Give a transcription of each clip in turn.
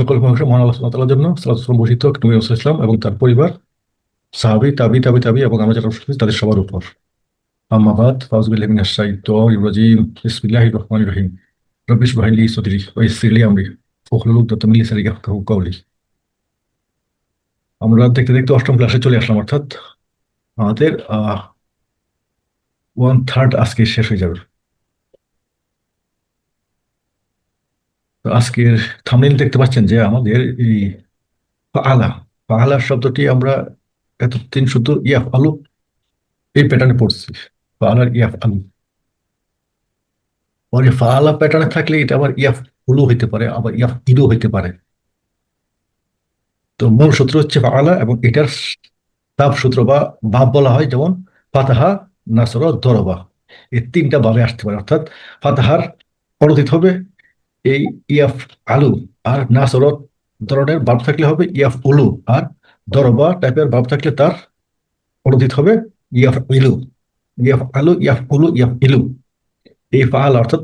সকল প্রশংসা মহান আল্লাহ সুবহানাহু ওয়া তাআলার জন্য। সালাত ও সালাম বর্ষিত হোক নবী রাসূল ইসলাম এবং তার পরিবার, সাহাবী, তাবি এবং আমরা যারা অনুসরণ করি তাদের সবার উপর। আম্মা বাদ, ফাউযু বিল্লাহি মিনাশ শাইতানির রাজীম। বিসমিল্লাহির রহমানির রহিম। রব্বি ইশরাহ লি সাদরি ওয়া ইয়াসসির লি আমরি ওয়াহলুল উকদাতাম মিন লিসানি ইয়াফকাহু কাওলি। আমরা দেখতে দেখতে অষ্টম ক্লাসে চলে আসলাম, অর্থাৎ আমাদের 1/3 আজকে শেষ হয়ে যাবে। তো আজকের থাম্বনেইল দেখতে পাচ্ছেন যে আমাদের এই ফাআলা ফাআলা শব্দটি আমরা এতদিন শুধু ইয়াফআলু এই প্যাটার্নে পড়ছি। ফাআলার ইয়াফআলু, পরে ফাআলা প্যাটার্নে থাকলে এটা আবার ইয়াফউলু হইতে পারে, আবার ইয়াফইলু হইতে পারে। তো মূল সূত্র হচ্ছে ফাআলা, এবং এটার তাপ সূত্র বা ভাব বলা হয়, যেমন ফাতাহা, নাসরা, দরবা। এই তিনটা ভাবে আসতে পারে, অর্থাৎ ফাতাহার পরিণত হবে এই ইয়াফ আলু, আর নাসর ধরনের ভাব থাকলে হবে ইয়াফ উলু, আর দরবা টাইপের ভাব থাকলে তার পরিণত হবে ইয়াফ ইলু। ইয়াফ আলু, ইয়াফ উলু, ইয়াফ ইলু। এই ফাআল অর্থাৎ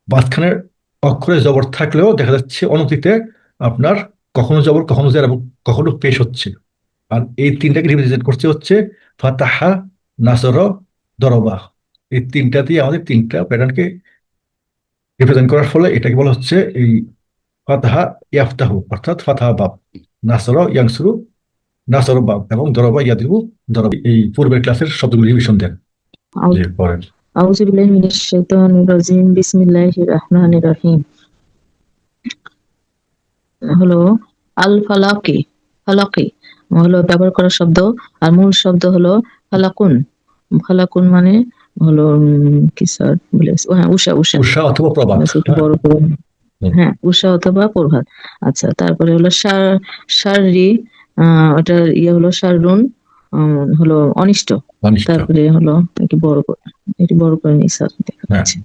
মাঝখানের অক্ষরে জবর থাকলেও দেখা যাচ্ছে অনতিতে আপনার কখনো জবর, কখনো জের এবং কখনো পেশ হচ্ছে। আর এই তিনটাকে রিপ্রেজেন্ট করছে হচ্ছে ফাতাহা, নাসর, দরবা। এই তিনটা দিয়ে আমাদের তিনটা প্যাটার্নকে রিপ্রেজেন্ট করার ফলে এটাকে বলা হচ্ছে এই ফাতাহা ইয়াফতাহু, অর্থাৎ ফাতাহা বাব, নাসরা ইয়ানসুরু, নাসর বাব, এবং দরবা ইয়াদিবু, দরব। এই পূর্বের ক্লাসের শব্দগুলি রিভিশন দেন যে পড়েন। আউযু বিল্লাহি মিনাশ শাইতানির রাজীম। বিসমিল্লাহির রহমানির রহিম। হলো আল ফালাকি, ফালাকি হলো ব্যবহার করা শব্দ, আর মূল শব্দ হলো ফালাকুন। ফালাকুন মানে হলো কি স্যার বলে, হ্যাঁ উষা, উষা উষা অথবা প্রভাত। একটু বড় করে, হ্যাঁ উষা অথবা প্রভাত। আচ্ছা, তারপরে হলো শাররি, ওটা ইয়ে হলো শাররুন, হলো অনিষ্ট। তারপরে হলো একটু বড় করে নিই স্যার, দেখা যাচ্ছে।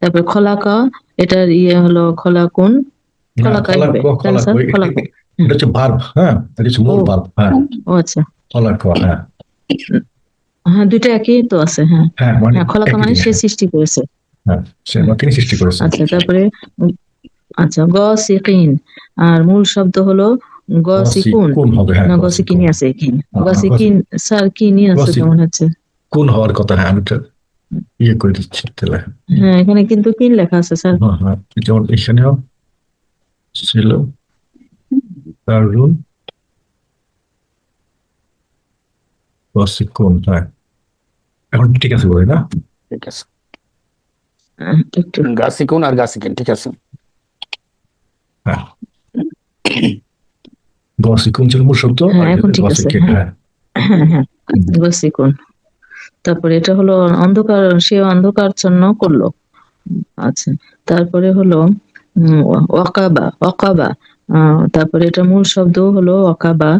তারপরে খলাকা, এটার ইয়ে হলো খলাকুন, খলাকাই হবে তাহলে স্যার, খলাকু। এটা হচ্ছে ভার্ব, হ্যাঁ এটা হচ্ছে মূল ভার্ব। হ্যাঁ ও আচ্ছা, খলাকা, হ্যাঁ হ্যাঁ দুইটা একই তো আছে। হ্যাঁ হ্যাঁ, মানে খলাকা মানে সে সৃষ্টি করেছে। হ্যাঁ সে তিনি সৃষ্টি করেছে। আচ্ছা, তারপরে আচ্ছা গসিকিন, আর মূল শব্দ হলো গসিকুন, না গসিকিনি আছে এখানে। গসিকিন স্যার কিনি আছে কেমন হচ্ছে, কোন হওয়ার কথা। হ্যাঁ আমি ইয়ে করে দিচ্ছি তাহলে। হ্যাঁ এখানে কিন্তু কিন লেখা আছে স্যার। হ্যাঁ যেমন এখানেও ছিল দারুন গসিকুন। হ্যাঁ এখন ঠিক আছে বলে না? ঠিক আছে, একটু গাসিকুন আর গাসিকিন ঠিক আছে। হ্যাঁ গসিকুন ছিল মূল শব্দ। হ্যাঁ এখন ঠিক আছে। হ্যাঁ হ্যাঁ গসিকুন। তারপরে এটা হলো অন্ধকার, সে অন্ধকারচ্ছন্ন করলো। আচ্ছা, তারপরে হলো ওয়াকাবা, ওয়াকাবা। তারপরে এটা মূল শব্দ হলো ওয়াকাবা।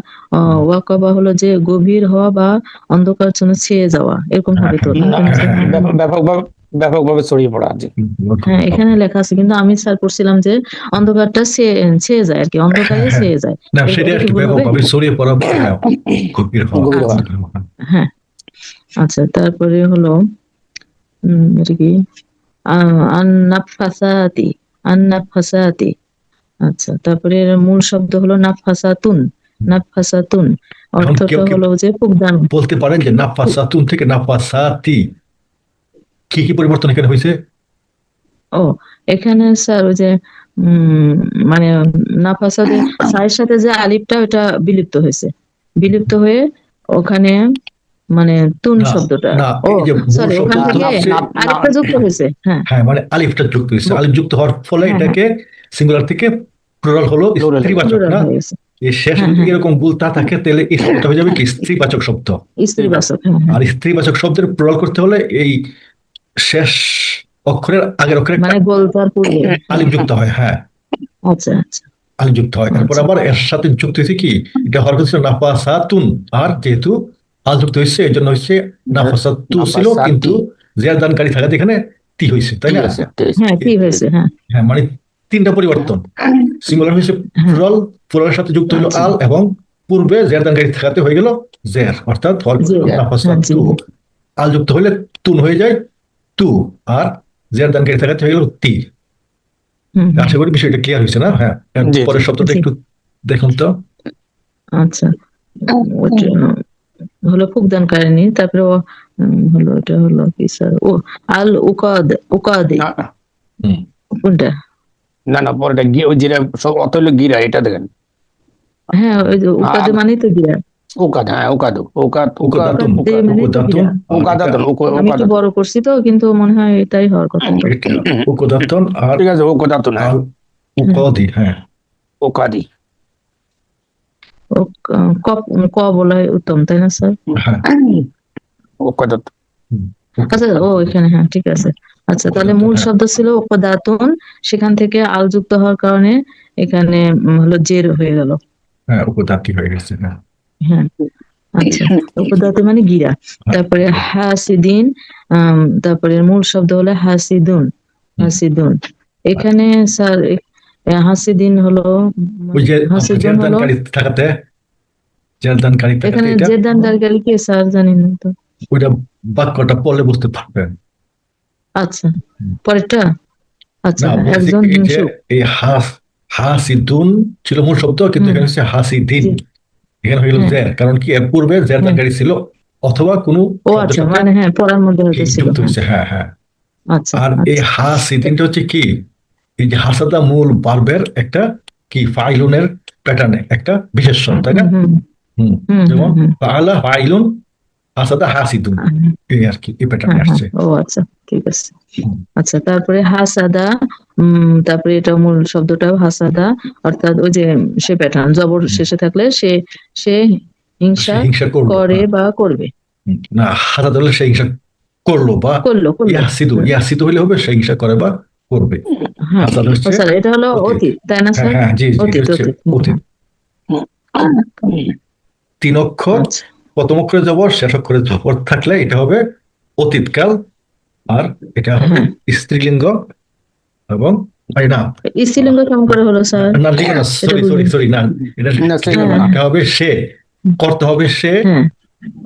ওয়াকাবা হলো যে গভীর হওয়া বা অন্ধকারচ্ছন্ন ছেয়ে যাওয়া, এরকম ভাবে তো ব্যাপকভাবে ছড়িয়ে পড়া। হ্যাঁ এখানে লেখা আছে, কিন্তু আমি স্যার পড়ছিলাম যে অন্ধকারটা ছেয়ে যায় আর কি, অন্ধকারে ছেয়ে যায়। না সেটা একটু ব্যাপকভাবে ছড়িয়ে পড়া, গভীর হওয়া। হ্যাঁ আচ্ছা, তারপরে হলো এটা কি আন্নাফাসাতি, আন্নাফাসাতি। আচ্ছা, তারপরে মূল শব্দ হলো নাফাসাতুন, নাফাসাতুন। অর্থটা হলো যে ফুকদান। বলতে পারেন যে নাফাসাতুন থেকে নাফাসাতি কি কি পরিবর্তন এখানে হয়েছে? ও এখানে স্যার ওই যে মানে নাফাসাতে সায়ের সাথে যে আলিফটা ওটা বিলুপ্ত হয়েছে, বিলুপ্ত হয়ে ওখানে মানে তুন শব্দটা, ও সরি ওখান থেকে আলিফটা যুক্ত হয়েছে। হ্যাঁ হ্যাঁ মানে আলিফটা যুক্ত হয়েছে, আলিফ যুক্ত হওয়ার ফলে এটাকে সিঙ্গুলার থেকে প্লুরাল হলো স্ত্রীবাচক। না এই শেষ যদি এরকম গুলতা থাকে তাহলে এই শব্দটা হয়ে যাবে কি স্ত্রীবাচক শব্দ, স্ত্রীবাচক। আর স্ত্রীবাচক শব্দের প্লুরাল করতে হলে এই শেষ অক্ষরের আগের অক্ষরে মানে গোলতার পূর্বে আলিফ যুক্ত হয়। হ্যাঁ আচ্ছা আচ্ছা, আলিফ যুক্ত হয়, তারপর আবার এর সাথে যুক্ত হয়েছে কি, এটা হওয়ার কথা ছিল নাফাসাতুন, আর যেহেতু আল যুক্ত হয়েছে এই জন্য হচ্ছে নাফাসাতু ছিল, কিন্তু জিয়াদানকারী থাকাতে এখানে তি হয়েছে, তাই না? হ্যাঁ তি হয়েছে। হ্যাঁ হ্যাঁ মানে তিনটা পরিবর্তন। সিঙ্গুলার হয়েছে প্লুরাল, প্লুরালের সাথে যুক্ত হলো আল, এবং পূর্বে জিয়াদানকারী থাকাতে হয়ে গেল জের, অর্থাৎ নাফাসাতু। আল যুক্ত হলে তুন হয়ে যায় তু, আর জিয়াদানকারী থাকাতে হয়ে গেল তি। হুম, হুম। আশা করি বিষয়টা ক্লিয়ার হয়েছে না? হ্যাঁ, জি, পরের জি। শব্দটা জি। একটু দেখুন তো। আচ্ছা, ওটা হলো ফুকদানকারিণী, তারপরে হলো এটা হলো কি স্যার, ও আল উকাদে না হুম, কোনটা? না পরেটা গিয়ে ওই যেটা সব অত হলো গিরা, এটা দেখেন। হ্যাঁ, ওই যে উকাদে মানেই তো গিরা। ওকাদ, হ্যাঁ ওকাদু, ওকাদ ওকাদ উকদাতুন উকাদে ওকাদ মানেই তো উকদাতুন গিরা। আর এটা ওকাদাতুন আমি একটু বড় করছি তো, কিন্তু মনে হয় এটাই হওয়ার কথা তো। এটা উকদাতুন আর ঠিক আছে, ওকাদাতুন, হ্যাঁ আল উকদি। হ্যাঁ, ওকাদি। ও ক বলাই উত্তম, তাই না স্যার? হ্যাঁ, ওকাদাত। হুম, আচ্ছা, ও এখানে, হ্যাঁ ঠিক আছে। আচ্ছা, তাহলে উকদাতুন, মূল হ্যাঁ শব্দ ছিল উপদাতুন, সেখান থেকে আল যুক্ত হওয়ার কারণে এখানে হলো জের হয়ে গেল। হ্যাঁ, উকদাতি হয়ে গেছে। হ্যাঁ, হ্যাঁ, আচ্ছা। উপদাতু মানে গিরা। হ্যাঁ, তারপরে হাসিদিন, তারপরে মূল শব্দ হলো হাসিদুন। হুম। হাসিদুন এখানে স্যার, হাসিদিন হলো ওই যে আমরা হাসিদুন হলো, জেরদানকারী থাকাতে, জেরদানকারী থাকাতে এখানে এটা জেদান দারগারি কে স্যার জানি না তো। ওইটা বাক্যটা পড়লে বুঝতে পারবেন। আচ্ছা, হুম। পরেরটা। আচ্ছা, না, বলতেছি একজন এই যে হিংসুক। এই হাসিদুন ছিল মূল শব্দ, কিন্তু হুম, এখানে হচ্ছে হাসিদিন। জি, এখানে হয়ে গেল হ্যাঁ, জের, কারণ কি এর পূর্বে হ্যাঁ। জেরদানকারী ছিল অথবা কোনো ও শব্দের আচ্ছা, সাথে মানে হ্যাঁ, পড়ার মধ্যে হয়তো ছিল, যুক্ত হ্যাঁ। হয়েছে। হ্যাঁ, হ্যাঁ। আচ্ছা, আর এই আচ্ছা। হাসিদিনটা হচ্ছে কি, এই যে হাসাদা মূল বার্বের একটা কি ফাইলুনের প্যাটার্নে একটা বিশেষণ, তাই না? হুম, হুম, হুম। হুম, হুম, যেমন হুম। ফাআলা ফাইলুন, হাসাদা হাসিদুন, এই আর কি, এই প্যাটার্নে হ্যাঁ, হ্যাঁ, আসছে। ও আচ্ছা, ঠিক আছে। হুম। আচ্ছা, তারপরে হাসাদা, তারপরে এটা মূল শব্দটাও হাসাদা, অর্থাৎ ওই যে সে প্যাটার্ন, জবর হুম। শেষে থাকলে সে সে সে হিংসা হিংসা করলো, করে হ্যাঁ। বা করবে। না, হাসাদ হলে সে হিংসা করলো, বা করলো, ইয়াসিদু হুম, ইয়াসিদু হলে হবে সে হিংসা করে বা করবে। হ্যাঁ। হাসাদ ও হচ্ছে স্যার, এটা হলো অতীত। অতীত, তাই না হ্যাঁ, স্যার? হ্যাঁ, জি জি, এটা অতীত, হচ্ছে অতীত, অতীত। তিন অক্ষর, আচ্ছা, প্রথম অক্ষরে জবর, শেষ অক্ষরে জবর থাকলে এটা হবে অতীতকাল। আর এটা হবে হ্যাঁ। স্ত্রীলিঙ্গ, এবং না, স্ত্রীলিঙ্গ কেমন করে হলো স্যার? না লিঙ্গ না, এটা সরি সরি বুঝুন। সরি, না এটা না, লিঙ্গ স্ত্রীলিঙ্গ না, না। এটা হবে সে, করতে হবে সে। হ্যাঁ,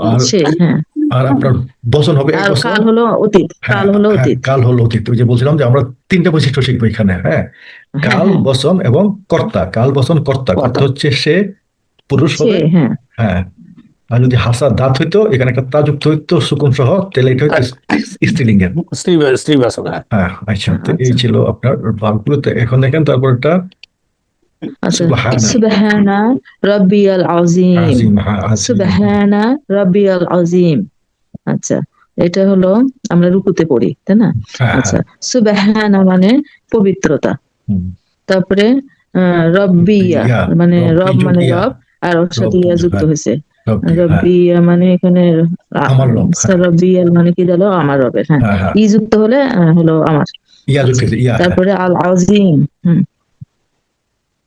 আর সে, হ্যাঁ। আর আপনার বচন হবে এক আর বছর। কাল হলো অতীত, হ্যাঁ, কাল হলো হ্যাঁ, অতীত। কাল হলো অতীত। ওই যে বলছিলাম যে আমরা তিনটা বৈশিষ্ট্য শিখবো এখানে। হ্যাঁ, হ্যাঁ, কাল, হ্যাঁ, বচন এবং কর্তা। কাল, বচন, কর্তা। কর্তা কথা। হচ্ছে সে, পুরুষ সে, হবে। হ্যাঁ। হ্যাঁ, আর যদি হাসা দাঁত হইতো, এখানে একটা তা যুক্ত হইতো সুকুন সহ, তাহলে এটা হইতো স্ত্রীলিঙ্গের। স্ত্রীবাচক, হ্যাঁ। হ্যাঁ, আচ্ছা, তো এই আচ্ছা, ছিল আপনার ভাগগুলোতে। এখন দেখেন তারপরটা আচ্ছা। সুবহানা সুবহানা রাব্বিয়াল আযীম। আজিম। হ্যাঁ, আজিম। সুবহানা রাব্বিয়াল আযীম। আচ্ছা, এটা হলো আমরা রুকুতে পড়ি, তাই না? হ্যাঁ, হ্যাঁ। আচ্ছা, সুবহানা মানে পবিত্রতা। হুম। তারপরে রব্বিয়া ইয়া, মানে রব্বি রব যোগ মানে ইয়া, রব, আর ওর সাথে রব্বি ইয়া যোগ, যুক্ত হ্যাঁ, হয়েছে। রব্বি, হ্যাঁ, রব্বিয়া মানে এখানে আমার রব। স্যার, হ্যাঁ, রব্বিয়াল মানে কি দিলো? আমার রবের, হ্যাঁ। হ্যাঁ, হ্যাঁ, ই যুক্ত হলে হলো আমার। ইয়া যুক্ত আচ্ছা, হয়েছে, ইয়া, হ্যাঁ। তারপরে আল আজিম,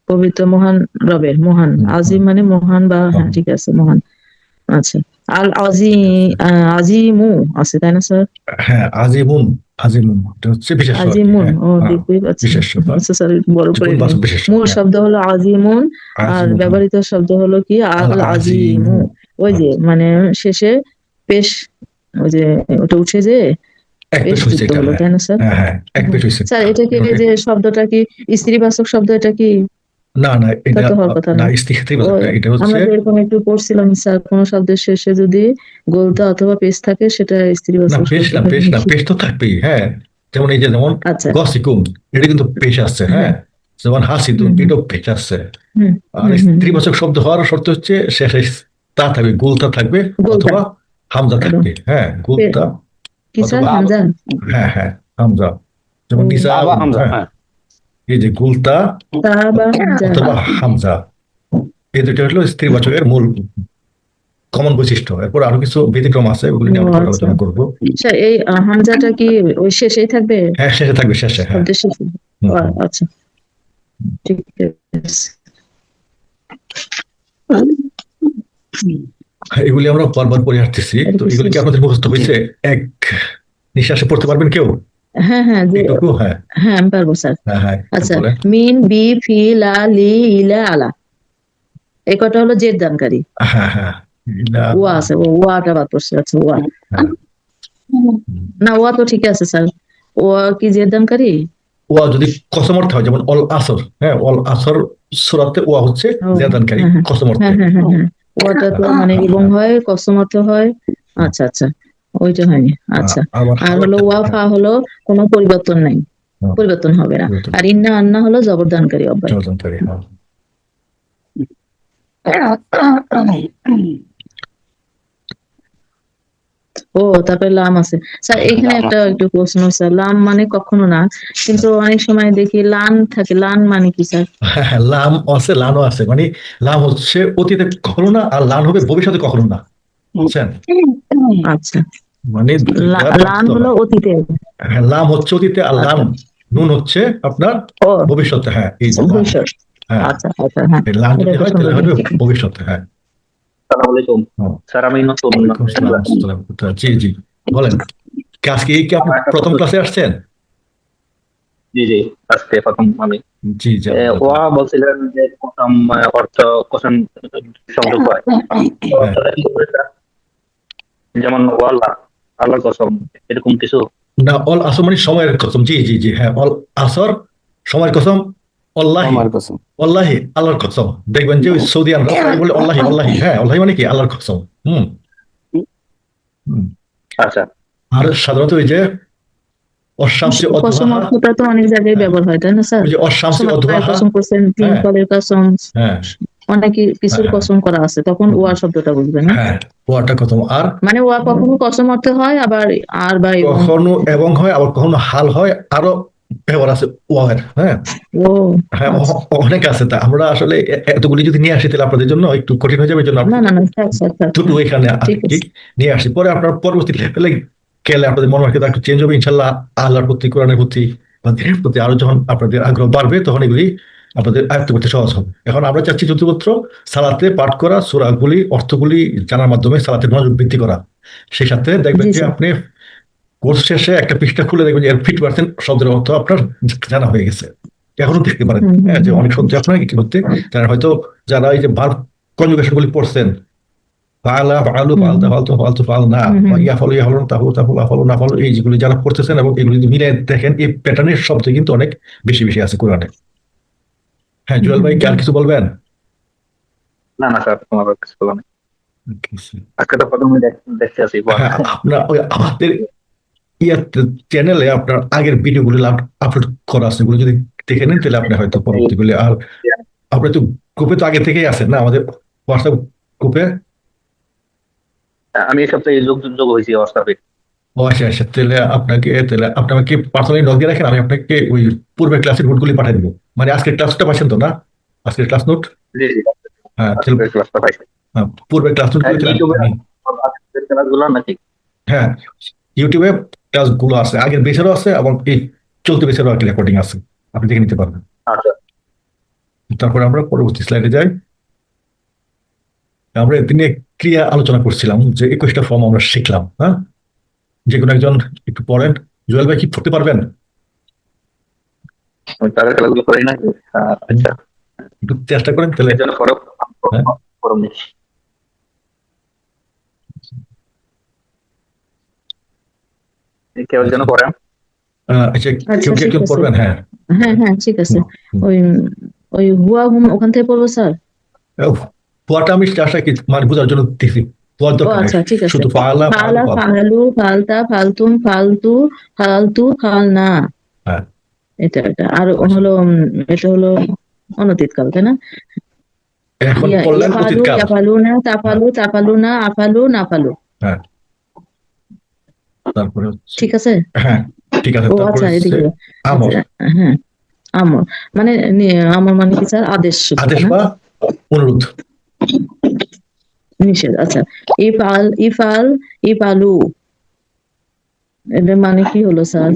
পবিত্র মহান রবের, মহান। হুম, হুম, আজিম মানে মহান, বা হুম, হ্যাঁ ঠিক আছে, মহান। আচ্ছা, আল ঠিক আছে। আজিমু আছে, তাই না স্যার? হ্যাঁ, আজিমুন। আজিমুন এটা হচ্ছে বিশেষ্য আর কি। আজিমুন, হ্যাঁ, ও হ্যাঁ, দেখতেই পাচ্ছি। বিশেষ্য বা আচ্ছা স্যার, বড় করে গুণ নেই। বাচক বিশেষ্য। মূল হ্যাঁ, শব্দ হলো আজিমুন, আর আজিমুন, হ্যাঁ। ব্যবহৃত শব্দ হলো কি আল আল আজিমু। আজিমু। ওই হ্যাঁ, যে মানে শেষে পেশ, ওই যে ওটা উঠে যে এক পেশ পেশ হয়েছে যুক্ত এটা। হলো, হ্যাঁ, তাই না স্যার? হ্যাঁ, হ্যাঁ, এক হুম। পেশ হয়েছে। স্যার, এটা কি এভাবে যে শব্দটা কি স্ত্রীবাচক শব্দ? এটা কি? না না, তা এটা তো হওয়ার কথা না, না। স্ত্রী ও, বাচক না, এটা হচ্ছে আমরা যেরকম একটু পড়ছিলাম স্যার, কোন শব্দের শেষে যদি গোলতা অথবা পেশ থাকে, সেটা না, স্ত্রীবাচক পেশ শব্দ না, হয় পেশ না, নাকি? পেশ তো থাকবেই। হ্যাঁ, যেমন এই যে যেমন আচ্ছা, গসিকুম, এটা কিন্তু পেশ আসছে। হ্যাঁ, হ্যাঁ, যেমন হাসিদুন, হুম, হুম, এটাও পেশ আসছে। হুম, আর হুম, হুম, হুম। স্ত্রীবাচক শব্দ হওয়ার শর্ত হচ্ছে শেষে তা থাকবে, গুলতা থাকবে, গোলতা অথবা হামজা একদম। থাকবে। হ্যাঁ, গুলতা কি স্যার, অথবা, বাবা, হামজা? হ্যাঁ, হ্যাঁ, হামজা। ও, যেমন নিসা। বাবা হামজা, হ্যাঁ, হ্যাঁ। এই যে গুলতা তা বা হামজা। অথবা হামজা, এই দুটো হলো স্ত্রীবাচকের মূল কমন বৈশিষ্ট্য। এরপর আরো কিছু ব্যতিক্রম আছে, ওগুলি ও নিয়ে আমরা পরে আচ্ছা, আলোচনা করবো। আচ্ছা। এই হামজাটা কি ওই শেষেই থাকবে? হ্যাঁ, শেষে থাকবে, শেষে। হ্যাঁ। শব্দের শেষে? হুম, ও, হুম। আচ্ছা, ঠিক আছে। এগুলি আমরা বারবার পড়ে আসতেছি, এটা তো কি এগুলি শেষ? কি আপনাদের মুখস্থ হয়েছে? এক নিঃশ্বাসে পড়তে পারবেন কেউ হ্যাঁ, হ্যাঁ, যে, এইটুকু? হ্যাঁ, হ্যাঁ, আমি পারবো স্যার। হ্যাঁ, হ্যাঁ, একটু আচ্ছা, বলেন। মিন বি ফি লা লি ইলা আলা, এই কটা হলো জের দানকারী। হ্যাঁ, হ্যাঁ, ওয়া আছে, ওয়াটা বাদ পড়ছে। আচ্ছা, ওয়া। হ্যাঁ, না, ওয়া তো ঠিক আছে স্যার। ওয়া কি জের দানকারী? ওয়া যদি কসম অর্থে হয়, যেমন অল আসর, হ্যাঁ অল আসর সূরাতে ওয়া হচ্ছে ও, জিয়াদানকারী হ্যাঁ হ্যাঁ কসম অর্থে। হ্যাঁ হ্যাঁ হ্যাঁ হ্যাঁ ওটা তো মানে এবং হয় কসম অর্থ হয়। আচ্ছা আচ্ছা, ওইটা হয়নি। আচ্ছা, আবার আর হলো ওয়াফা হলো কোনো পরিবর্তন নাই, পরিবর্তন হবে না। আর ইন্না আন্না হলো জবরদানকারী অব্যয়। জবরদানকারী, হ্যাঁ। ও, তারপরে লাম আছে স্যার। এখানে একটা একটু প্রশ্ন স্যার, লাম মানে কখনো না, কিন্তু অনেক সময় দেখি লান থাকে। লান মানে কি স্যার? হ্যাঁ, লাম আছে, লানও আছে। মানে লাম হচ্ছে অতীতে কখনো না, আর লান হবে ভবিষ্যতে কখনো না, বুঝছেন? আচ্ছা, মানে লান হলো অতীতে। হ্যাঁ, লাম হচ্ছে অতীতে, আর লান আচ্ছা, নুন হচ্ছে আপনার ও ভবিষ্যতে। হ্যাঁ, এই যে লাম, ভবিষ্যৎ। হ্যাঁ আচ্ছা আচ্ছা, হ্যাঁ এই লান এটা যদি একটা হয় সুন্দর তাহলে হবে জিনিস। ভবিষ্যতে। হ্যাঁ। আসসালামু আলাইকুম স্যার, আমি নতুন। ওয়ালাইকুম আসসালাম, আসসালাম। জি জি, বলেন। আজকে কি আপনি আমার একটা প্রথম প্রশ্ন- ক্লাসে আসছেন? জি জি, আজকে প্রথম আমি। জি জি, ওয়া বলছিলেন যে প্রথম অর্থ কোশ্চেন সংযোগ হয়, তো হ্যাঁ। আসলে কি করে স্যার? যেমন ওয়াল্লাহ, আল্লাহর কসম, এরকম কিছু। না, অল আসর মানে সময়ের কসম। জি জি জি, হ্যাঁ, অল আসর সময়ের কসম। অল্লাহি, আমার কসম। অল্লাহি আল্লাহর কসম। দেখবেন যে ওই সৌদিয়ানরা প্রায় বলে অল্লাহি, অল্লাহি। হ্যাঁ, অল্লাহি মানে কি আল্লাহর কসম। হুম হুম। আচ্ছা, আর সাধারণত ওই যে অশামসি কসম অদুহাহা, অর্থটা তো অনেক জায়গায় ব্যবহার হয়, তাই না স্যার? ওই যে অশামসি সময় অদুহাহা। কসম করছেন, তিন হ্যাঁ ফলের কসম, হ্যাঁ অনেক কিছুর হ্যাঁ কসম করা আছে, তখন ওয়া শব্দটা বুঝবে না। হ্যাঁ, ওয়াটা কসম। আর মানে ওয়া কখনো কসম অর্থ হয়, আবার আর বা এবং। কখনো এবং হয়, আবার কখনো হাল হয়, আরো ব্যবহার আছে ওয়ার। হ্যাঁ ও হ্যাঁ, আচ্ছা। অনেক আছে। তা আমরা আসলে এতগুলি যদি নিয়ে আসি তাহলে আপনাদের জন্য একটু কঠিন হয়ে যাবে। এই জন্য না না না, থাক স্যার, থাক, দুটো থাক। এখানে আর ঠিক কি আছে। নিয়ে আসি। পরে আপনার পরবর্তী লেভেলে গেলে আপনাদের মন মানসিকতা একটু চেঞ্জ হবে ইনশাল্লাহ। আল্লাহর প্রতি, কোরআনের প্রতি বা দিনের প্রতি আরো যখন আপনাদের আগ্রহ বাড়বে, তখন এগুলি আপনাদের আয়ত্ত করতে সহজ হবে। এখন আমরা চাচ্ছি যুদ্ধপত্র সালাতে পাঠ করা সূরাগুলি অর্থগুলি জানার মাধ্যমে সালাতের মনোযোগ বৃদ্ধি করা। সেই সাথে দেখবেন জি যে স্যার। আপনি কোর্স শেষে একটা পৃষ্ঠা খুলে দেখবেন যে এর 50% শব্দের অর্থ আপনার জানা হয়ে গেছে। এখনো দেখতে পারেন, হুম, হুম, হ্যাঁ, যে হুম। অনেক শব্দ আপনার কি করতে, তারা হয়তো যারা এই যে ভার্ব কনজুগেশন গুলি পড়ছেন, ফাআলা ফাআলু হুম, ফাআলতা ফাআলতু ফাআলতু ফাআলনা, হুম, বা হুম, ইয়াফালু ইয়াফালুন তাফালু তাফালু আফালু নাফালু, এই যেগুলি যারা পড়তেছেন এবং এগুলি যদি মিলে দেখেন, এই প্যাটার্নের শব্দ কিন্তু অনেক বেশি বেশি আছে কোরআনে। হ্যাঁ, জুয়েল ভাই, কি আর কিছু বলবেন? না না স্যার, তোমার আর কিছু বলা নেই। আজকে তো প্রথমে দেখতে আসি। হ্যাঁ, আপনার ওই আমাদের চ্যানেলে আপনার আগের ভিডিওগুলো আপলোড করা আছে, এগুলো যদি দেখে নেন তাহলে আপনি হয়তো পরবর্তীগুলি। আর আপনি তো গ্রুপে তো আগে থেকেই আছেন না, আমাদের হোয়াটসঅ্যাপ গ্রুপে? আমি এই সপ্তাহে যোগ যোগ হয়েছি হোয়াটসঅ্যাপে। ও আচ্ছা আচ্ছা, তাহলে আপনি আমাকে পার্সোনালি নক দিয়ে রাখেন, আমি আপনাকে ওই পূর্বের ক্লাসের নোটগুলি পাঠিয়ে দেবো। মানে আজকের ক্লাসটা পাচ্ছেন তো না, আজকের ক্লাস নোট? জি জি, হ্যাঁ, তাহলে আজকের ক্লাসটা পাইছি। পূর্বের ক্লাস নোটগুলি তাহলে ইউটিউবে আমি, ক্লাসগুলো নাকি? হ্যাঁ, ইউটিউবে ক্লাসগুলো আছে, আগের বেসেরও আছে এবং এই চলতি বেসেরও আর কি রেকর্ডিং আছে, আপনি দেখে নিতে পারবেন। আচ্ছা, তারপরে আমরা পরবর্তী স্লাইডে যাই। আমরা এদিনে ক্রিয়া আলোচনা করছিলাম যে 21টা ফর্ম আমরা শিখলাম। হ্যাঁ, যে কোনো একজন একটু পড়েন। জুয়েল ভাই কি পড়তে পারবেন? আমি তাদের ক্লাসগুলো করি না। আচ্ছা, একটু চেষ্টা করেন তাহলে। এর জন্য হ্যাঁ, ফরম নিচ্ছি। কেউ যেন করেন। আচ্ছা, আচ্ছা, কেউ কি ঠিক একজন আছে। পড়বেন? হ্যাঁ, হ্যাঁ হ্যাঁ, ঠিক আছে। হুম। ওই ওই হুয়া হুম ওখান থেকে পড়বো স্যার? পড়াটা আমি আশা কি মানে বোঝার জন্য দিছি, পড়ার ও দরকার নেই। আচ্ছা, ঠিক আছে। শুধু ফাআলা ফাআলু ফালা, ফাআলু। ফাহালু, ফালতা, ফালতুম, ফালতু, ফালতু, ফালনা। হ্যাঁ, এটা আর আচ্ছা। হলো এটা হলো অনতীত কাল, তাই না? এখন পড়লেন ইয়াফালু, অতীতকাল। ইয়াফালু না, তাফালু, তাফালু না, আফালু, নাফালু। হ্যাঁ, তারপরে হচ্ছে, ঠিক আছে। হ্যাঁ ঠিক আছে, ও তারপরে আচ্ছা, হচ্ছে এদিকে। আমর। আচ্ছা, হ্যাঁ, আমর মানে আমর মানে কি স্যার? আদেশ সূচক আদেশ না? বা অনুরোধ। নিষেধ। আচ্ছা, ইফাল, ইফাল, ইফালু, এটা মানে কি হলো স্যার?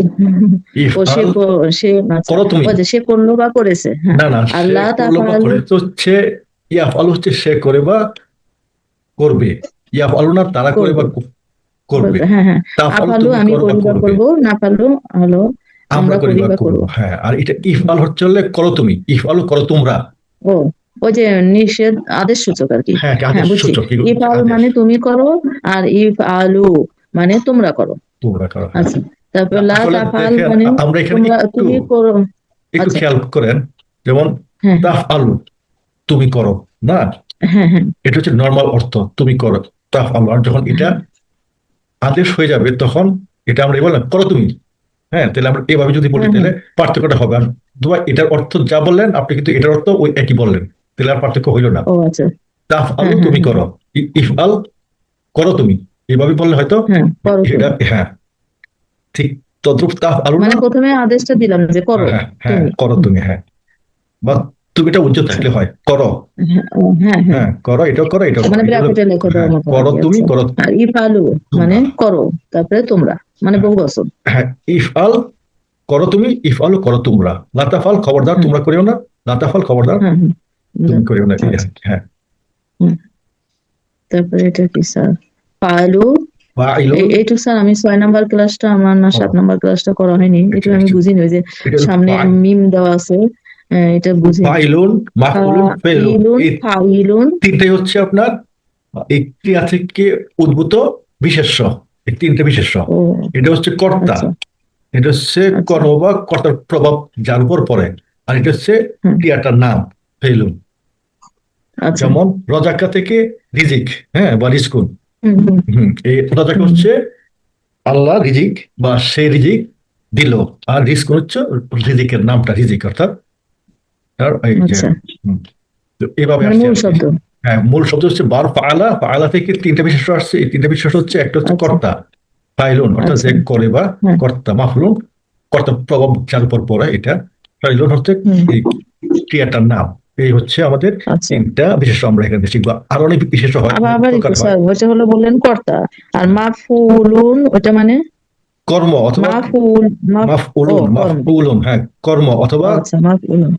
ও সে ইফআল সে আচ্ছা, করো তুমি। ও যে সে করলো বা করেছে। হ্যাঁ, না না, সে আল্লাহ করলো বা তাফালু। করে তো হচ্ছে ইয়াফআল হচ্ছে সে করে বা করবে। ইয়াফআলু না তারা করে বা করবে, করবে। হ্যাঁ হ্যাঁ। তাফআল আফালু তুমি আমি করো বা করি বা করবে। করবো, নাফালু হলো আমরা আমরা করি করি বা বা করবো। করবো। হ্যাঁ, আর এটা ইফআল হচ্ছে হলে করো তুমি, ইফআলু করো তোমরা। ও, ওই যে নিষেধ, আদেশ সূচক আর কি। হ্যাঁ, হ্যাঁ, আদেশ বুঝছি। সূচক, ইফাল আদেশ মানে তুমি করো, আর ইফ আলু মানে তোমরা করো। তোমরা করো। হ্যাঁ, আচ্ছা, তারপর লা আসলে তাফআল দেখেন মানে আমরা এখানে তুমি করো। একটু আচ্ছা। খেয়াল করেন, যেমন হ্যাঁ তাফ আলু তুমি করো না, হ্যাঁ হ্যাঁ এটা হচ্ছে নর্মাল অর্থ তুমি করো তাফ আলু। আর যখন এটা হ্যাঁ। আদেশ হয়ে যাবে তখন এটা আমরা বললাম করো তুমি, হ্যাঁ, তাহলে আমরা এভাবে যদি বলি হ্যাঁ, তাহলে পার্থক্যটা হবে। আর দুবা এটার অর্থ যা বললেন আপনি কিন্তু এটার অর্থ ওই একই বললেন, তাহলে আর পার্থক্য হইল না। ও আচ্ছা। তাফ আলু হ্যাঁ হ্যাঁ তুমি হ্যাঁ করো, ইফ আল করো তুমি, এভাবে বললে হয়তো হ্যাঁ, করো তুমি। এটা, হ্যাঁ ঠিক তদ্রুপ তাফ আলু না, মানে প্রথমে আদেশটা দিলাম যে করো হ্যাঁ হ্যাঁ তুমি। করো তুমি, হ্যাঁ, বা তুমিটা উজ্জ্বল আচ্ছা। থাকলে হয় করো, হ্যাঁ ও, হ্যাঁ হ্যাঁ, হ্যাঁ করো, এটাও করো, এটাও করো, মানে এটা হলো ব্র্যাকেটে লিখে হ্যাঁ দেওয়ার মতো আর করো কি। তুমি, আচ্ছা। করো আর ইফআলু মানে তোমরা, করো, তারপরে তোমরা, মানে বহু বচন। হ্যাঁ ইফ আল করো তুমি, ইফ আল করো তোমরা, লাতাফাল খবরদার হ্যাঁ তোমরা করিও না, লাতাফাল খবরদার হ্যাঁ হ্যাঁ। তুমি করিও না, এই আর আচ্ছা। কি, হ্যাঁ। হুম। তারপরে এটা কি স্যার? পালু। ফাইলুন, এইটুকু স্যার আমি 6 নাম্বার ক্লাসটা আমার না 7 নাম্বার ক্লাসটা করা হয়নি, এটা আচ্ছা আমি আচ্ছা, বুঝিনি। ওই যে এটা হলো সামনে মিম দেওয়া আছে, এটা বুঝিনি। ফাইলুন, মাফউলুন, ফেলুন, ফাইলুন, এই ফাইলুন। তিনটাই হচ্ছে আপনার এই ক্রিয়া থেকে উদ্ভূত বিশেষ্য, এই তিনটে বিশেষ্য। ও এটা হচ্ছে কর্তা, আচ্ছা এটা হচ্ছে আচ্ছা। কর্ম বা কর্তার প্রভাব যার উপর পড়ে, আর এটা হচ্ছে হুম, ক্রিয়াটার নাম ফেলুন। আচ্ছা। যেমন রজাক্কা থেকে রিজিক, হ্যাঁ, বা রিজকুন। হুম হুম এই রজাক্কা হুম। হচ্ছে আল্লাহ রিজিক বা সে রিজিক দিল, আর রিজকুন হচ্ছে রিজিকের নামটা রিজিক, অর্থাৎ তার এই যে আচ্ছা, হুম, তো এভাবে মানে আসছে মূল আর কি। শব্দ। হ্যাঁ, মূল শব্দ হচ্ছে বার ফাআলা, ফাআলা থেকে তিনটা বিশেষ্য আসছে, এই তিনটা বিশেষ্য হচ্ছে একটা হচ্ছে আচ্ছা কর্তা ফাইলুন, অর্থাৎ আচ্ছা। যে করে বা হ্যাঁ। কর্তা, মাফলুন কর্তা প্রভাব যার উপর পড়ে, এটা ফাইলুন হচ্ছে হুম। এই ক্রিয়াটার নাম। এই হচ্ছে আমাদের আচ্ছা। তিনটা বিশেষ্য আমরা এখানে শিখবো, আর অনেক বিশেষ্য হয়, আবার অনেক আবার প্রকার একটু হয়। স্যার, ওইটা হলো বললেন কর্তা, আর মাফুলুন ওটা মানে কর্ম অথবা মাফুল মাফ ও মাফউলুন, কর্ম। মাফউলুন, হ্যাঁ কর্ম ও অথবা আচ্ছা, মাফুলুন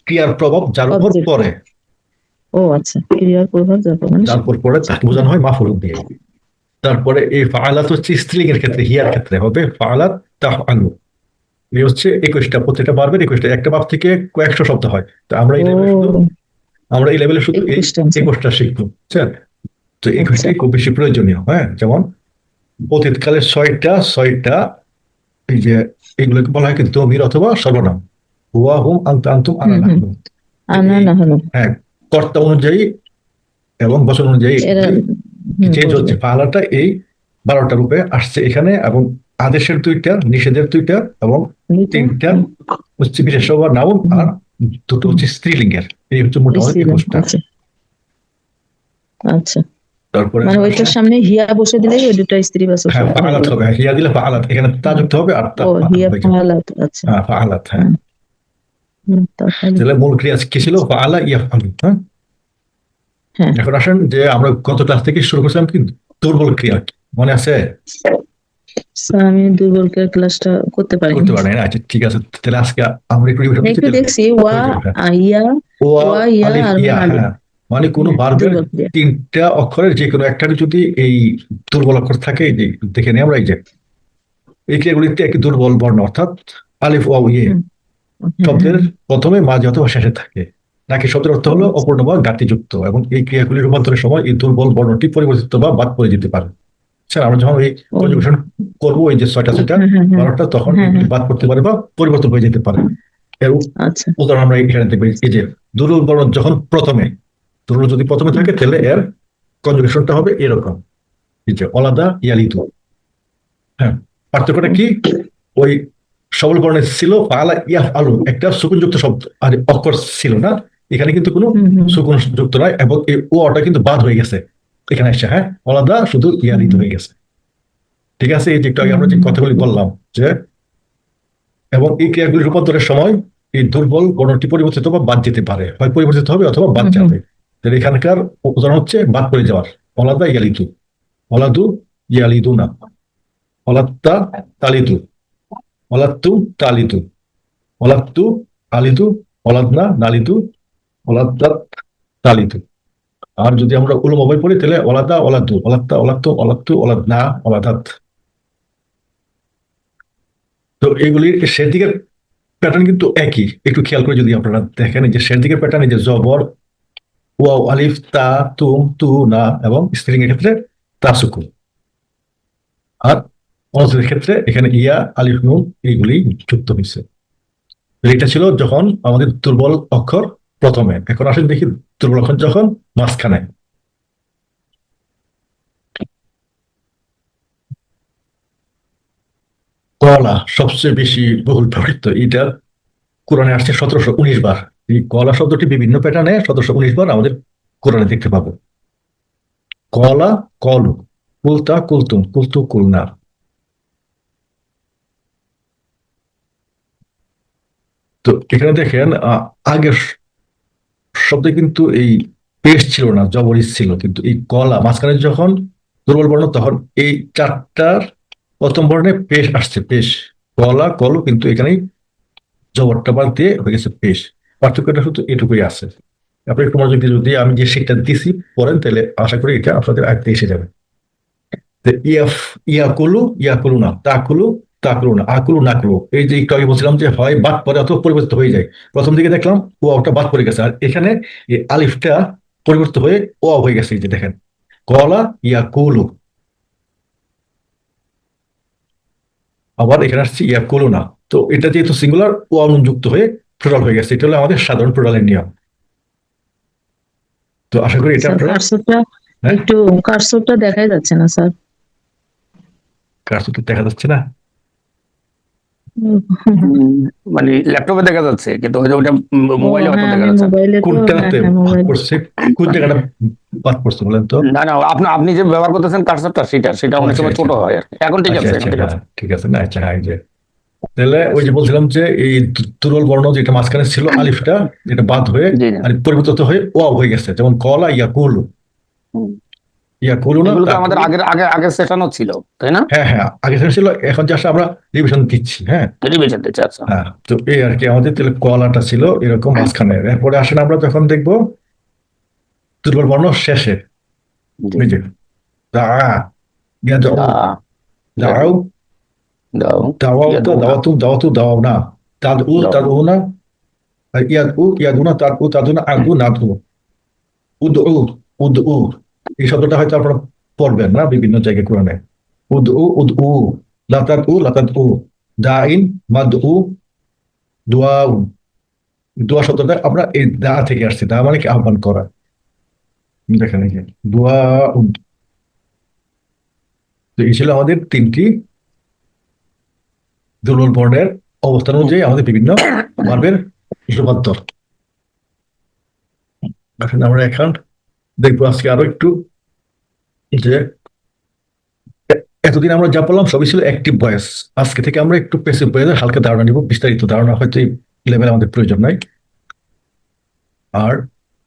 ক্রিয়ার প্রভাব যার উপর অবজেক্ট। পড়ে, ও আচ্ছা, ক্রিয়ার প্রভাব যার মানে যার উপর পড়ে তাকে বোঝানো হয় মাফউলুন দিয়ে। তারপরে এই ফাআলাত হচ্ছে স্ত্রীলিং এর ক্ষেত্রে, হিয়ার ক্ষেত্রে হবে ফাআলাত তাফআলু। এই হচ্ছে 21টা, প্রত্যেকটা বারবার 21টা, একটা বাপ থেকে কয়েকশো শব্দ হয়। তো আমরা এই ও লেভেলে শুধু এই 21টা আছে। 21টা শিখবো, বুঝছেন? তো এই আচ্ছা। 21টাই খুব বেশি প্রয়োজনীয়, হ্যাঁ। যেমন অতীতকালে ছয়টা এই যে এগুলোকে বলা হয় কি দমির অথবা সর্বনাম, হুয়া হুম আনতা আনতুম আনা হুম হুম। নাহনু। আনা এই না হলো হ্যাঁ কর্তা অনুযায়ী এবং বচন অনুযায়ী এরা। হুম, চেঞ্জ বলবে। হচ্ছে। পালাটা এই 12টা রূপে আসছে এখানে, এবং আদেশের 2টা, নিষেধের 2টা, এবং দুইটা। 3টা হুম, হচ্ছে বিশেষ্য বা নাউন, আর হুম। 2টো হচ্ছে স্ত্রীলিঙ্গের। এই হচ্ছে মোটামুটি স্ত্রীলিঙ্গ। 21টা। আচ্ছা আচ্ছা, তারপরে মানে ওইটার সামনে হিয়া বসে দিলেই ওই দুটো স্ত্রীবাচক হ্যাঁ শব্দ ফাআলাত হলো। হবে, হিয়া দিলে ফাআলাত, এখানে তা হুম। যুক্ত হবে আর তা ও হিয়া হয়ে যাবে। ফালাত। আচ্ছা। হ্যাঁ ফাআলাত, হ্যাঁ। হুম, হুম, তাহলে তাহলে মূল ক্রিয়া কি ছিল? ফাআলা ইয়াফআলু, হ্যাঁ। হ্যাঁ। এখন আসেন যে আমরা গত ক্লাস থেকে শুরু করছিলাম কি দুর্বল ক্রিয়া, মনে আছে? স্যার আমি দুর্বলকে ক্লাসটা করতে পারিনি। করতে পারেন, আচ্ছা ঠিক আছে, তাহলে আজকে আমরা একটু রিভিশন একটু করছি। দেখছি ওয়া হ্যাঁ। ইয়া, ওয়া ওয়া ইয়া আলিফ আর ইয়া, হুন আলিফ। হ্যাঁ, মানে কোনো হ্যাঁ, ভার্বের দুর্বল ক্রিয়া। 3টা অক্ষরের যে কোনো একটার যদি এই দুর্বল অক্ষর থাকে, এই যে দেখে নিই আমরা, এই যে এই ক্রিয়াগুলিতে একটি দুর্বল বর্ণ, অর্থাৎ আলিফ ওয়া ইয়ে হুম, হ্যাঁ, শব্দের হ্যাঁ। প্রথমে, মাঝে অথবা শেষে থাকে, নাকি শব্দের অর্থ হলো অপূর্ণ বা ঘাটতিযুক্ত, এবং এই ক্রিয়াগুলি রূপান্তরের সময় এই দুর্বল বর্ণটি পরিবর্তিত বা বাদ পড়ে যেতে পারে। স্যার আমরা যখন এই ও, কনজুগেশন করবো, এই যে 6টা হ্যাঁ হ্যাঁ হ্যাঁ 12টা, তখন হ্যাঁ এগুলি হ্যাঁ। বাদ পড়তে পারে বা পরিবর্তন হয়ে যেতে পারে। এর আচ্ছা। উদাহরণ আমরা এখানে দেখবো, এই যে দুর্বল বর্ণ যখন প্রথমে, দুর্বল যদি প্রথমে থাকে তাহলে এর কনজুগেশনটা হবে এরকম, এই যে অলাদা ইয়ালিদু। হ্যাঁ, পার্থক্যটা কি? ওই সবল বর্ণে ছিল ফাআলা ইয়াফআলু, একটা সুকুনযুক্ত শব্দ আর অক্ষর ছিল না, এখানে কিন্তু কোনো হুম হুম সুকুন যুক্ত নয়, এবং এই ওটা কিন্তু বাদ হয়ে গেছে এখানে এসে, হ্যাঁ, অলাদা শুধু ইয়ালিদু হয়ে গেছে। ঠিক আছে, এই যে একটু আগে আমরা যে কথাগুলি বললাম, যে এবং এই ক্রিয়াগুলি রূপান্তরের সময় এই দুর্বল বর্ণটি পরিবর্তিত বা বাদ যেতে পারে, হয় পরিবর্তিত হবে অথবা বাদ হুম হুম। যাবে। তাহলে এখানকার উদাহরণ হচ্ছে বাদ পড়ে যাওয়ার, অলাদা ইয়ালিদু, অলাদু ইয়ালিদু না, অলাত্তা তালিদু, অলাত্তু তালিদু, অলাত্তু আলিদু, অলাদনা নালিদু, অলাদ্দাত তালিদু। আর যদি আমরা উলুম বই পড়ি তাহলে অলাদা অলাদু, অলাত্তা অলাত্তু, অলাত্তু অলাদনা, অলাদাত। তো এগুলির শেষ দিকের প্যাটার্ন কিন্তু একই, একটু খেয়াল করে যদি আপনারা দেখেন, এই যে শেষ দিকের প্যাটার্ন, এই যে জবর, ওয়াও আলিফ তা তুম তু না, এবং স্ত্রীলিঙ্গের ক্ষেত্রে তা সুকুন। আর অনতির ক্ষেত্রে এখানে ইয়া, আলিফ, নুন এইগুলি যুক্ত হয়েছে। এটা ছিল যখন আমাদের দুর্বল অক্ষর প্রথমে। এখন আসেন দেখি দুর্বল অক্ষর যখন মাঝখানে। কলা সবচেয়ে বেশি বহুল ব্যবহৃত। এটা কোরআনে আসছে 1719 বার। এই কলা শব্দটি বিভিন্ন প্যাটার্নে 1719 বার আমাদের কোরআনে দেখতে পাবো। কলা, কলু, কুলতা, কুলতুম, কুলতু, কুলনা। তো এখানে দেখেন আগের শব্দে কিন্তু এই পেশ ছিল না, জবরিস ছিল, কিন্তু এই কলা মাঝখানে যখন দুর্বল বর্ণ তখন এই চারটার প্রথম বর্ণে পেশ আসছে, পেশ। কলা, কলু, কিন্তু এখানেই জবরটা বাদ দিয়ে হয়ে গেছে পেশ। পার্থক্যটা শুধু এটুকুই আছে। আপনি একটু মনোযোগ দিয়ে যদি আমি যে শিক্ষা দিছি পড়েন, তাহলে আশা করি এটা আপনাদের আয়ত্তে এসে যাবে। ইয়াকুলু, ইয়াকুলু না, তাকুলু, তাকুলু না, আকুলু, নাকুলু। এই যে একটু আগে বলছিলাম যে হয় বাদ পরে অথবা পরিবর্তিত হয়ে যায়। প্রথম দিকে দেখলাম ও ওটা বাদ পড়ে গেছে, আর এখানে এই আলিফটা পরিবর্তিত হয়ে ও হয়ে গেছে। এই যে দেখেন, কলা, ইয়াকুলু। আবার এখানে আসছে ইয়াকুলু না। তো এটা যেহেতু সিঙ্গুলার, ও যুক্ত হয়ে প্লুরাল হয়ে গেছে। এটা হলো আমাদের সাধারণ প্লুরালের নিয়ম। তো আশা করি এটা স্যার আপনারা কার্সরটা হ্যাঁ, একটু, কার্সরটা দেখাই যাচ্ছে না স্যার। কাজ তো দেখা যাচ্ছে না। মানে ল্যাপটপে দেখা যাচ্ছে, কিন্তু ওইটা ও মোবাইলে হয়তো হ্যাঁ, দেখা আমি যাচ্ছে না। মোবাইলে তো, হ্যাঁ কোনটাতে হ্যাঁ ভাগ মোবাইলে। করছে, কোন জায়গাটা বাদ পড়ছে বলেন তো? না না, আপনি যে ব্যবহার করতেছেন কার্সরটা, সেটা অনেক আচ্ছা সময় আচ্ছা ছোট হয় আর কি। এখন ঠিক আচ্ছা আছে, আচ্ছা, এখন ঠিক আছে। হ্যাঁ ঠিক আছে না। আচ্ছা হ্যাঁ, এই যে তাহলে ওই যে বলছিলাম যে এই দুর্বল বর্ণ যেটা মাঝখানে ছিল আলিফটা, এটা বাদ হয়ে জি জি। আর পরিবর্তিত হয়ে ও হয়ে গেছে। যেমন কলা, ইয়াকুলু, হুম। ইয়াকুলু না, এগুলো তো আমাদের তাকুলু। আগের সেশনও ছিল, তাই না? হ্যাঁ হ্যাঁ, আগে সেটা ছিল, এখন জাস্ট আমরা রিভিশন দিচ্ছি। হ্যাঁ রিভিশন দিচ্ছে, আচ্ছা। হ্যাঁ, তো এই আর কি আমাদের তাহলে কলাটা ছিল এরকম মাঝখানে। এরপরে আসেন আমরা যখন দেখবো দুর্বল বর্ণ শেষে। জি। এই যে দা, ইয়াদাউ, দা, দাও, দাও, দাওয়াও তো ইয়াদুনা, দাওয়াতু, দাওয়াতু, দাওয়াও না, তাদউ, দাও, তাদউ না, ইয়াদউ, ইয়াদুনা, তাদউ, তাদুনা, আদু, নাদু, উদউ, উদউ। এই শব্দটা হয়তো আপনারা পড়বেন না বিভিন্ন জায়গায় কোরআনে। উদউ, উদউ, লাতাদউ, লাতাদউ, দাইন, মাদউ, দুয়াউ। দোয়া শব্দটা আমরা এই দা থেকে আসছে। দা মানে কি? আহ্বান করা। দেখেন এই যে দোয়া। তো এই ছিল আমাদের তিনটি দুর্বল বর্ণের অবস্থান অনুযায়ী আমাদের বিভিন্ন ভার্বের রূপান্তর। এখন আমরা এখন দেখবো আজকে আরো একটু যে এতদিন আমরা যা বললাম সবই ছিল অ্যাক্টিভ ভয়েস। আজকে থেকে আমরা একটু প্যাসিভ ভয়েসের হালকা ধারণা নিব। বিস্তারিত ধারণা হয়তো এই লেভেলে আমাদের প্রয়োজন নাই। আর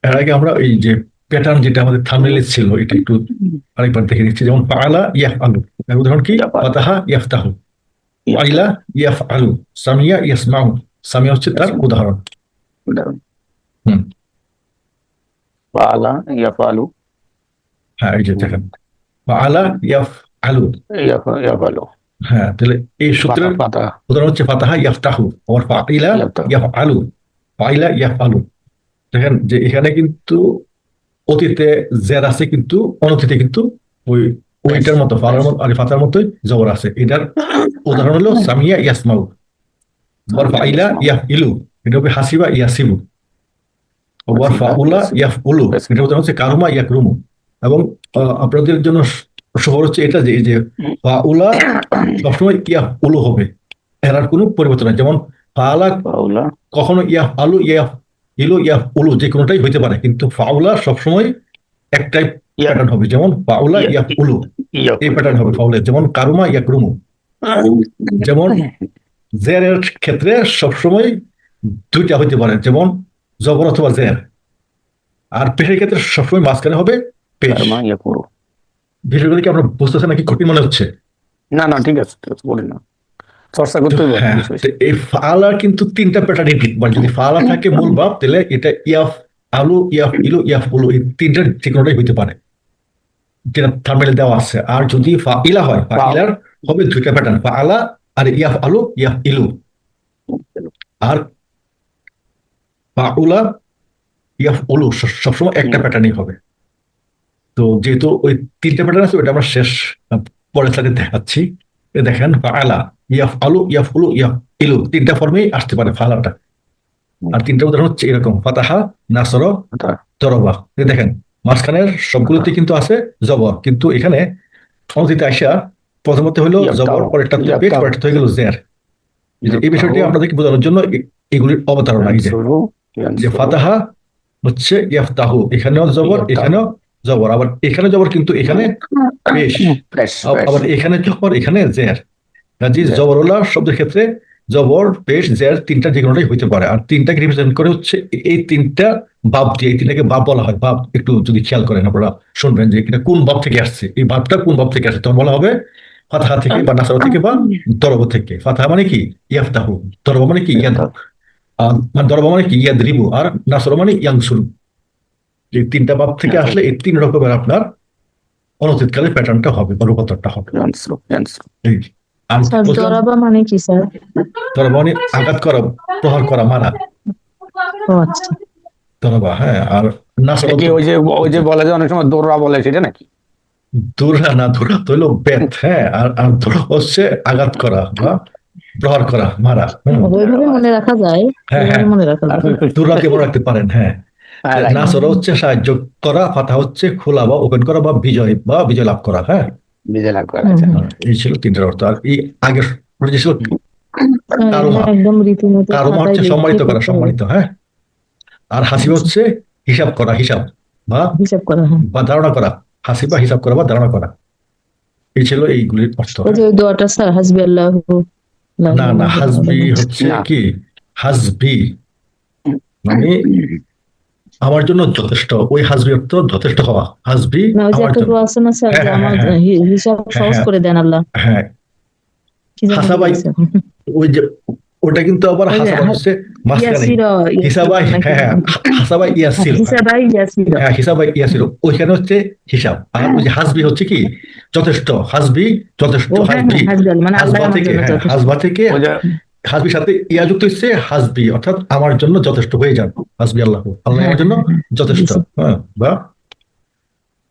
এর আগে আমরা এই যে প্যাটার্ন যেটা আমাদের থাম্বনেইলে ছিল, এটা একটু আরেকবার দেখে নিচ্ছি। যেমন ফাআলা ইয়াফআলু, এর উদাহরণ কি? ফাতাহা ইয়াফতাহু, ওয়াইলা ইয়াফআলু, সামিয়া ইয়াসমাউ। সামিয়া হচ্ছে তার উদাহরণ। হুম, ফাআলা, ইয়াফআলু, হ্যাঁ এই যে দেখেন ফাআলা ইয়াফআলু। ইয়াফআলু, হ্যাঁ, তাহলে এই সূত্রের ফাতা, উদাহরণ হচ্ছে ফাতাহা ইয়াফতাহু, আবার ফাইলা ইয়াফতাহু। ইয়াফআলু, ফাইলা ইয়াফআলু। দেখেন যে এখানে কিন্তু অতীতে জের আছে, কিন্তু অনতীতে কিন্তু ওই ওইটার মতো ফালার মতো আর ফাতার মতোই জবর আছে। এটার উদাহরণ হলো সামিয়া ইয়াসমাউ। আবার ফাইলা ইয়াফইলু, এটা হবে হাসিবা ইয়াসিবু। আবার ফাউলা ইয়াফউলু, এটা উদাহরণ হচ্ছে কারুমা ইয়াকরুমু। এবং আপনাদের জন্য শহর হচ্ছে এটা যে এই যে ফাউলা সবসময় ইয়াফউলু হবে, এর আর কোনো পরিবর্তন নাই। যেমন ফাআলা ফাউলা, কখনো ইয়াফআলু, ইয়াফইলু, ইয়াফউলু যে কোনোটাই হইতে পারে, কিন্তু ফাউলা সবসময় একটাই প্যাটার্ন হবে। যেমন ফাউলা ইয়াফউলু, এই প্যাটার্ন হবে ফাউলের। যেমন কারুমা ইয়াকরুমু। যেমন জেরের ক্ষেত্রে সবসময় দুইটা হইতে পারে, যেমন জবর অথবা জের। আর পেশের ক্ষেত্রে সবসময় মাঝখানে হবে পেশ। কারমা, ইয়াকুরু। বিষয়গুলো কি আপনার বুঝতেছেন নাকি কঠিন মনে হচ্ছে? না না, ঠিক আছে, বলেন না, চর্চা করতে হবে হ্যাঁ, বিষয়। তো এই ফালার কিন্তু তিনটা প্যাটার্ন। মানে যদি ফালা থাকে মূল ভাব, তাহলে এটা ইয়াফ আলু, ইয়াফ ইলু, ইয়াফ উলু, এই তিনটা যে কোনোটাই হইতে পারে, যেটা থাম্বনেইলে দেওয়া আছে। আর যদি ফাইলা হয়, ফাইলার হবে দুইটা প্যাটার্ন, ফাআলা আর ইয়াফ আলু, ইয়াফ ইলু। আর ফাউলা ইয়াফ উলু সবসময় একটা প্যাটার্নই হবে। তো যেহেতু ওই তিনটা প্যাটার্ন আছে, ওইটা আমরা শেষ পরের স্লাইডে দেখাচ্ছি। দেখেন ফাআলা, ইয়াফ আলু, ইয়াফ উলু, ইয়াফ ইলু, তিনটা ফর্মেই আসতে পারে ফালাটা। আর তিনটা উদাহরণ হচ্ছে এরকম: ফাতাহা, নাসর, দরবা। দেখেন মাঝখানের সবগুলোতে কিন্তু আছে জবর, কিন্তু এখানে অনতিতে আইসা প্রথমত হলো জবর, পরেরটা পেশ, পরেরটা হয়ে গেল জের। এই বিষয়টি আপনাদেরকে বোঝানোর জন্য এগুলির অবতারণা। এই যে ফাতাহা হচ্ছে ইয়াফতাহু, এখানেও জবর, এখানেও জবর, আবার এখানে জবর কিন্তু এখানে পেশ, আবার এখানে জবর, এখানে জের। কাজে জবরওয়ালা শব্দের ক্ষেত্রে জবর, পেশ, জের তিনটা যে কোনোটাই হইতে পারে। আর তিনটাকে রিপ্রেজেন্ট করে হচ্ছে এই তিনটা বাব দিয়ে, এই তিনটাকে বাব বলা হয়। বাব একটু যদি খেয়াল করেন আপনারা শুনবেন যে এটা কোন বাব থেকে আসছে, এই বাবটা কোন বাব থেকে আসছে, তখন বলা হবে ফাতাহা থেকে বা নাসরা থেকে বা দরব থেকে। ফাতাহা মানে কি ইয়াফতাহু, দরব মানে কি ইয়াদ, মানে দরব মানে কি ইয়াদরিবু, আর নাসর মানে ইয়ানসুরু। এই তিনটা বাব থেকে আসলে এই তিন রকমের আপনার অনতিতকালের প্যাটার্নটা হবে বা রূপান্তরটা হবে। এই আর স্যার দরাবা মানে কি স্যার? দরব মানে আঘাত করা, প্রহার করা, মারা, ও আচ্ছা। দরবা। হ্যাঁ, আর নাসর কি ওই যে বলে যে অনেক সময় দৌড়া বলে, সেটা নাকি? দুরা না, দুরা তো হলো বেত। হ্যাঁ, আর দরব হচ্ছে আঘাত করা বা প্রহার করা, মারা। ওইভাবে মনে রাখা যায়, হ্যাঁ হ্যাঁ, মনে রাখা যায়। দুরাকে মনে রাখতে পারেন। হ্যাঁ, নাসর হচ্ছে সাহায্য করা, ফাতাহা হচ্ছে খোলা বা ওপেন করা বা বিজয় লাভ করা। হ্যাঁ, বিজয় লাভ করা। এই ছিল তিনটার অর্থ। আর এই আগের যে ছিল কারুমা, একদম রীতিমতো কারুমা হচ্ছে সম্মানিত করা, সম্মানিত। হ্যাঁ, আর হাসিবা হচ্ছে হিসাব করা, হিসাব বা হিসাব করা। বা ধারণা করা, হাসিবা হিসাব করা বা ধারণা করা। এই ছিল এইগুলির অর্থ। ওই যে ওই দোয়াটা স্যার, হাসবি আল্লাহু না না, হাসবি হচ্ছে কি, হাসবি মানে আমার জন্য যথেষ্ট। ওই হাসবি অর্থ যথেষ্ট হওয়া, হাসবি না, ওই যে আমার একটা জন্য। দোয়া আছে না স্যার, যে আমার হিসাব সহজ করে দেন আল্লাহ। হ্যাঁ, কি জানি হাসাবাই, বলছে। ওই যে ওটা কিন্তু আবার হাসাবা হচ্ছে মাঝখানে, হিসাবাই। হ্যাঁ, হাসাবাই ইয়াসির, হিসাবাই ইয়াসির। হ্যাঁ হিসাবাই ইয়াসির, ওইখানে হচ্ছে হিসাব। আর ওই যে হাসবি হচ্ছে কি যথেষ্ট, হাসবি যথেষ্ট, হাসবি মানে হাসবা থেকে, হ্যাঁ হাসবা থেকে, হাসবির সাথে ইয়া যুক্ত হচ্ছে হাসবি, অর্থাৎ আমার জন্য যথেষ্ট হয়ে যান। হাসবি আল্লাহ, আল্লাহ আমার জন্য যথেষ্ট। হ্যাঁ, বা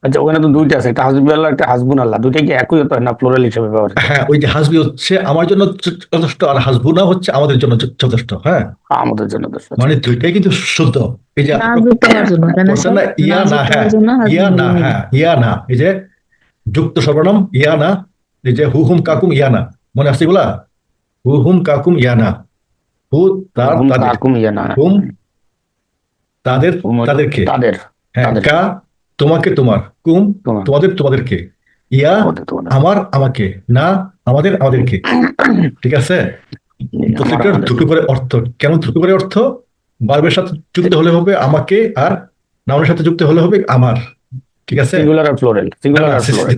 আচ্ছা, ওখানে তো দুইটা আছে, একটা হাসবি আল্লাহ, একটা হাসবুন আল্লাহ, দুইটা কি একই হতো না প্লুরাল হিসেবে ব্যবহার? হ্যাঁ, ওই যে হাসবি হচ্ছে আমার জন্য যথেষ্ট, আর হাসবুনা হচ্ছে আমাদের জন্য যথেষ্ট। হ্যাঁ, আমাদের জন্য মানে দুইটাই কিন্তু শুদ্ধ। এই যে ইয়া না, হ্যাঁ ইয়া না, হ্যাঁ ইয়া না, এই যে যুক্ত সর্বনাম ইয়া না, এই যে হুহুম কাকুম ইয়া না, মনে আসছে বলা, হুহুম কাকুম ইয়া না, হু তার তাদের, হুম তাদের তাদেরকে, হ্যাঁ কা তোমাকে তোমার, কুম তোমাদের তোমাদেরকে, ইয়া আমার আমাকে, না আমাদের আমাদেরকে। ঠিক আছে, প্রত্যেকটার দুটো করে অর্থ। কেন দুটো করে অর্থ? বার্বের সাথে যুক্ত হলে হবে আমাকে, আর নাউনের সাথে যুক্ত হলে হবে আমার। ঠিক আছে, সিঙ্গুলার আর প্লুরাল?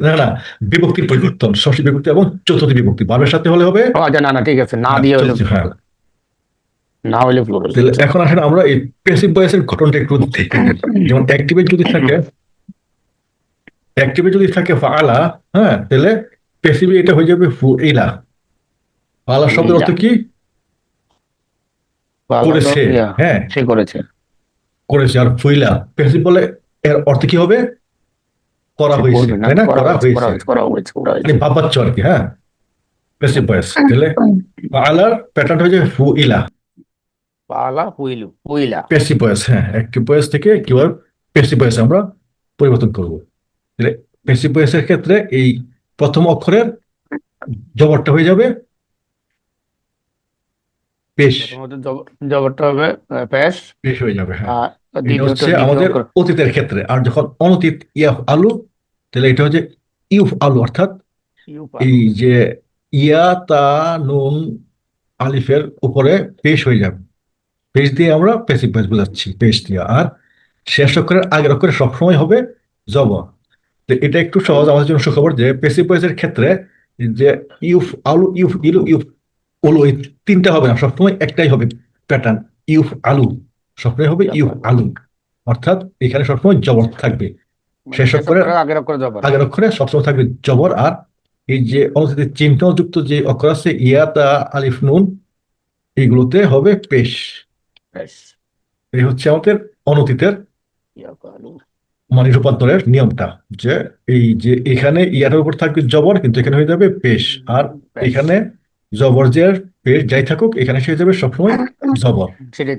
না না, বিভক্তির পরিবর্তন, ষষ্ঠী বিভক্তি এবং চতুর্থী বিভক্তি বার্বের সাথে হলে হবে। আচ্ছা, না না, ঠিক আছে, না দিয়ে হলে, হ্যাঁ না হলে প্লুরাল। এখন আসলে আমরা এই প্যাসিভ ভয়েসের ঘটনাটা একটু দেখি। যেমন অ্যাক্টিভে যদি থাকে ফাআলা, হ্যাঁ তাহলে প্যাসিভে এটা হয়ে যাবে ফুইলা। ফাআলা শব্দের অর্থ কি? করেছে। হ্যাঁ, সে করেছে, করেছে। আর ফুইলা প্যাসিভ বলে এর অর্থ কি হবে? করা হয়েছে, তাই না? করা হয়েছে মানে বাবাচ্চ আর কি। হ্যাঁ, প্যাসিভ ভয়েস। তাহলে ফাআলার প্যাটার্ন হয়ে যাবে ফুইলা, পালা হুইলু, হুইলা। Passive voice. হ্যাঁ, অ্যাক্টিভ ভয়েস থেকে কিভাবে প্যাসিভ ভয়েস আমরা পরিবর্তন করব। তাহলে প্যাসিভ ভয়েসের ক্ষেত্রে এই প্রথম অক্ষরের জবরটা হয়ে যাবে পেশ, জবরটা হবে পেশ, পেশ হয়ে যাবে। হ্যাঁ, এটা দ্বিতীয়ত হচ্ছে আমাদের অতীতের ক্ষেত্রে। আর যখন অনতীত ইয়াফ আলু, তাহলে এটা হচ্ছে ইউফ আলু, অর্থাৎ এই যে ইয়া তা নুন আলিফের উপরে পেশ হয়ে যাবে। পেশ দিয়ে আমরা প্যাসিভ ভয়েস বোঝাচ্ছি, পেশ দিয়ে। আর শেষ অক্ষরের আগের অক্ষরে সবসময় হবে জবর। তো এটা একটু সহজ আমাদের জন্য সুখবর যে প্যাসিভ ভয়েসের ক্ষেত্রে যে ইউফ আলু, ইউফ ইলু, ইউফ ওলু, এই তিনটা হবে না, সবসময় একটাই হবে প্যাটার্ন, ইউফ আলু। সবসময় হবে ইউফ আলু, অর্থাৎ এখানে সবসময় জবর থাকবে। শেষ অক্ষরের আগের অক্ষরে সবসময় থাকবে জবর। আর এই যে অনুষ্ঠিত চিহ্ন যুক্ত যে অক্ষর আছে ইয়া তা আলিফ নুন, এইগুলোতে হবে পেশ। এই হচ্ছে আমাদের অনতীতের মানে রূপান্তরের নিয়মটা, যে এই যে এখানে ইয়ার উপর থাকবে জবর, কিন্তু এখানে হয়ে যাবে পেশ। আর পেশ। এখানে জবর যে আর পেশ যাই থাকুক, এখানে সে হয়ে যাবে সবসময় জবর। সেটাই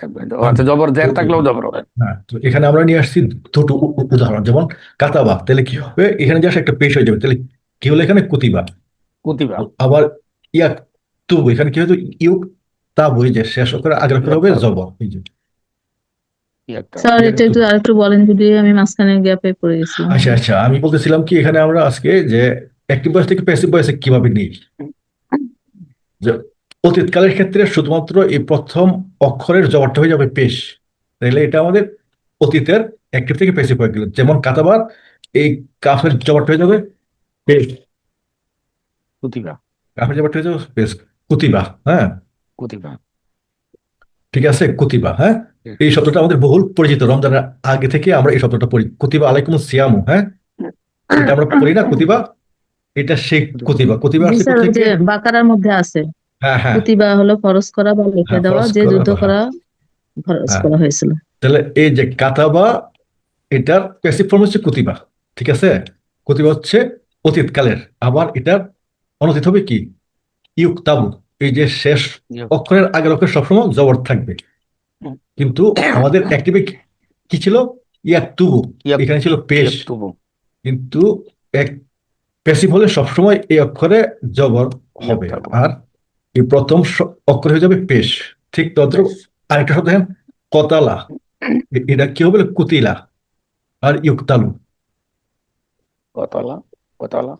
থাকবে। আচ্ছা, জবর জের থাকলেও জবর হবে। হ্যাঁ, তো এখানে আমরা নিয়ে আসছি দুটো উদাহরণ, যেমন কাতাবা, তাহলে কি হবে, এখানে জাস্ট একটা পেশ হয়ে যাবে, তাহলে কি হলো এখানে কুতিবা। কুতিবা। আবার ইয়াক তুবু, এখানে কি হতো ইউক তাবু, এই যে শেষ করে আগের অক্ষর হবে জবর, এই যে ইয়াকটা। স্যার ইয়াক এটা একটু তুবু। আরেকটু বলেন, যদি আমি মাঝখানে গ্যাপে পড়ে গেছিলাম। আচ্ছা আচ্ছা, আমি বলতেছিলাম কি, এখানে আমরা আজকে যে অ্যাক্টিভ ভয়েস থেকে প্যাসিভ ভয়েসে কিভাবে নিই, যে অতীতকালের ক্ষেত্রে শুধুমাত্র এই প্রথম অক্ষরের জবাবটা হয়ে যাবে পেশ, তাহলে এটা আমাদের অতীতের অ্যাক্টিভ থেকে প্যাসিভ হয়ে গেল। যেমন কাতাবার, এই কাফের জবাবটা হয়ে যাবে পেশ, কুতিবা। কাফের জবাবটা হয়ে যাবে পেশ, কুতিবা। হ্যাঁ, কুতিবা। ঠিক আছে, কুতিবা। হ্যাঁ, হুম। এই শব্দটা আমাদের বহুল পরিচিত, রমজানের আগে থেকে আমরা এই শব্দটা পড়ি, কুতিবা আলাইকুম সিয়ামু। হ্যাঁ, এটা আমরা পড়ি না কুতিবা, এটা সেই কুতিবা। কুতিবা জি আসছে স্যার, ওই কোথেকে? যে বাকারার মধ্যে আছে, হ্যাঁ হ্যাঁ কুতিবা হলো ফরজ করা বা লিখে হ্যাঁ, দেওয়া, ফরজ যে করা যুদ্ধ বা হ্যাঁ করা ফরজ হ্যাঁ। করা হয়েছিল। তাহলে এই যে কাতাবা, এটার প্যাসিভ ফর্ম হচ্ছে কুতিবা, ঠিক আছে। কুতিবা হচ্ছে অতীতকালের, আবার এটার অনতীত হবে কি ইউক্তাবু, এই যে শেষ অক্ষরের আগের অক্ষর সবসময় জবর থাকবে। হুম। কিন্তু আমাদের অ্যাক্টিভে কি ছিল, ইয়াকতুবু, এখানে ছিল পেশ, ইয়াকতুবু। কিন্তু এক প্যাসিভ হলে সবসময় এই অক্ষরে জবর হবে, ইয়াকতাবু। আর এই প্রথম অক্ষর হয়ে যাবে পেশ। ঠিক তদ্রুপ আরেকটা শব্দ দেখেন, কতালা, এটা কি হবে, কুতিলা আর ইউক্তালু। কতলা। কতলা।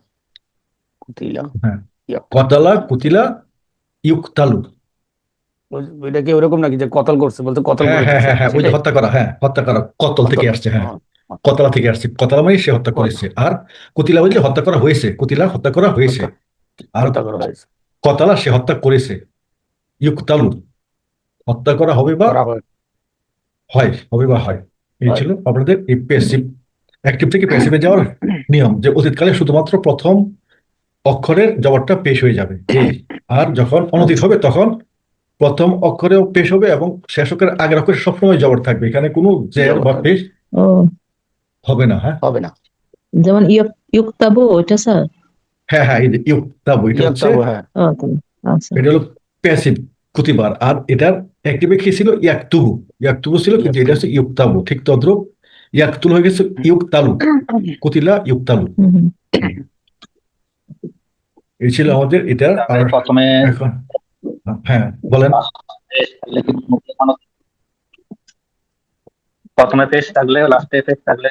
কুতিলা। হ্যাঁ, ইয়াকতাবু। কতালা, কুতিলা, ইউক্তালু। এটা কি ওরকম নাকি যে কতল করছে, বলতে কতল হ্যাঁ করে হ্যাঁ দিচ্ছে, হ্যাঁ হ্যাঁ, ওই যে সেটাই? হত্যা করা, হ্যাঁ হত্যা করা, কতল থেকে আসছে। হ্যাঁ, কতলা থেকে আসছে, কতলা মানে সে হত্যা করেছে। আর কুতিলা বলছে হত্যা করা হয়েছে, কুতিলা হত্যা করা হয়েছে। আর হত্যা করা হয়েছে। কতলা সে হত্যা করেছে। ইউক্তালু হত্যা করা হবে বা করা হয়। হয়, হবে বা হয়। এই হয়। ছিল আপনাদের এই প্যাসিভ, অ্যাক্টিভ থেকে প্যাসিভে যাওয়ার নিয়ম, যে অতীতকালে শুধুমাত্র প্রথম অক্ষরের জবাবটা পেশ হয়ে যাবে এই, আর যখন অনতীত হবে তখন প্রথম অক্ষরেও পেশ হবে এবং শেষ অক্ষরের আগের অক্ষরে সবসময় জবর থাকবে, এখানে কোনো জের জবর বা থাকবে। পেশ ও, হবে না। হ্যাঁ হবে না। যেমন ইউক্তাবু ওইটা স্যার। হ্যাঁ হ্যাঁ, এই যে ইউক্তাবু, এটা হচ্ছে, ইয়াকতাবু। হ্যাঁ। ও, তাই। আচ্ছা। এটা হলো প্যাসিভ কুতিবার, আর এটার অ্যাক্টিভে কি ছিল, ইয়াকতুবু। ইয়াকতুবু ছিল, কিন্তু এটা হচ্ছে ইউক্তাবু। ঠিক তদ্রুপ ইয়াকতুল হয়ে গেছে ইউক্তালু, কুতিলা ইউক্তালু। হুম হুম। এই ছিল আমাদের এটার। আর প্রথমে এখন হ্যাঁ বলেন। প্রথমে পেজ থাকলে লাস্টে পেজ থাকলে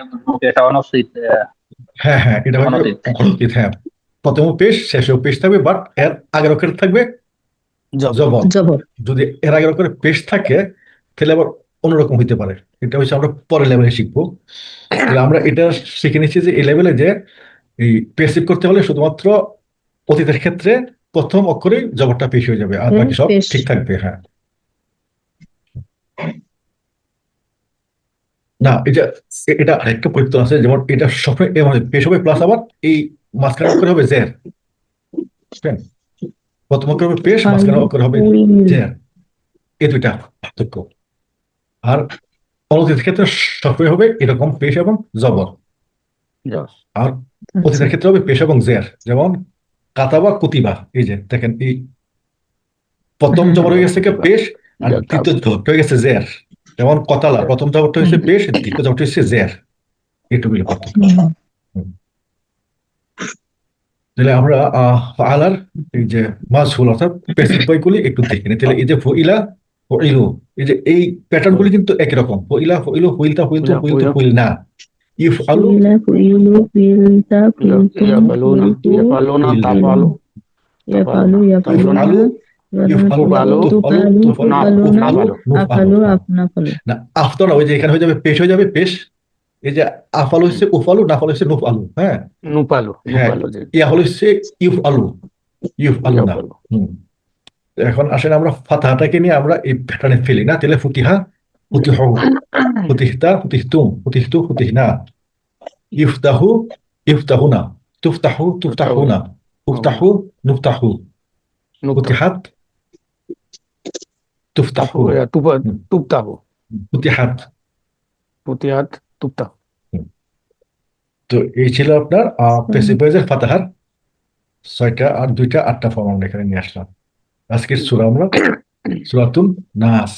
এটা অনুচিত। হ্যাঁ হ্যাঁ, এটা হচ্ছে অনুচিত। অনুচিত। হ্যাঁ, প্রথমে পেশ শেষেও পেশ থাকবে, বাট এর আগের অক্ষরে থাকবে জবর। জবর। জবর। যদি এর আগের অক্ষরে পেশ থাকে তাহলে আবার অন্যরকম হইতে পারে, এটা হচ্ছে আমরা পরের লেভেলে শিখবো। তাহলে আমরা এটা শিখে নিচ্ছি যে এই লেভেলে যে এই পেসিভ করতে হলে শুধুমাত্র অতীতের ক্ষেত্রে প্রথম অক্ষরে জবরটা পেশ হয়ে যাবে, আর বাকি সব পেশ। ঠিক থাকবে। হ্যাঁ, না এটা, এটা আরেকটা পরিবর্তন আছে, যেমন এটা সবসময় মানে পেশ হবে প্লাস আবার এই মাঝখানে অক্ষর হবে জের, বুঝলেন? প্রথম অক্ষর হবে পেশ, মাঝখানে অক্ষর হবে জের, এই দুইটা পার্থক্য। আর অনতীতের ক্ষেত্রে সবসময় হবে এরকম পেশ এবং জবর, আর আচ্ছা। অতীতের ক্ষেত্রে হবে পেশ এবং জের। যেমন কাতাবা কুতিবা, এই যে দেখেন, এই প্রথম জবর হয়ে গেছে কি পেশ, আর দ্বিতীয় জবরটা হয়ে গেছে জের। যেমন কতালা, প্রথম জবরটা হয়েছে পেশ, দ্বিতীয় জবরটা হচ্ছে জের, এটুকু হলো পার্থক্য। তাহলে আমরা আলার এই যে মাজহুল অর্থাৎ পেসিভ উপায়গুলি একটু দেখে নিই। তাহলে এই যে ফইলা, ফইলু, এই যে এই প্যাটার্ন গুলি কিন্তু একই রকম, ফইলা ফইলু, হুইলতা হুইলতু, হুইলতু হুইল না, ইফ আলু ফুইলা, ফুইলু, ফুইলতা, ফুইলতুম, ইয়াফালুনা। ফুইলতু, ইয়াফালুনা। তাফালু। ইয়াফালু, ইয়াফালুনা, আলু, ইফআলু, তুফালু, তুফআলু, তুফালু, তুফালুনা, উফআলু, আফালু, নুফআলু। আপনাফালু। না আফতো না, ওই যে এখানে হয়ে যাবে পেশ, হয়ে যাবে পেশ। এই যে আফালু হচ্ছে উফআলু, নাফালু হচ্ছে নুফআলু। হ্যাঁ নুপালু। হ্যাঁ, নুপালু। জি। ইয়া হলো হচ্ছে ইউফ আলু, ইউফ আলু না। ইয়াফালু। এখন আসেন আমরা ফাতাহাটাকে নিয়ে আমরা এই প্যাটার্নে ফেলি না, তাহলে ফুতিহা, ফুতিহু, ফুতিহতা, ফুতিহতুম, ফুতিহতু, ফুতিহনা, ইফতাহু, ইফতাহুনা, তুফতাহু, তুফতাহুনা, উফতাহু, নুফতাহু, ফুতিহাত, তুফতাহু, তুপতাহু। ফুতিহাত, পুতিয়াত। তুপ্তা। তো এই ছিল আপনার পেসিভ ভয়েসের ফাতাহার 6টা আর 2টা 8টা ফর্ম আমরা এখানে নিয়ে আসলাম। আজকের সূরা আমরা সূরাতুন নাস।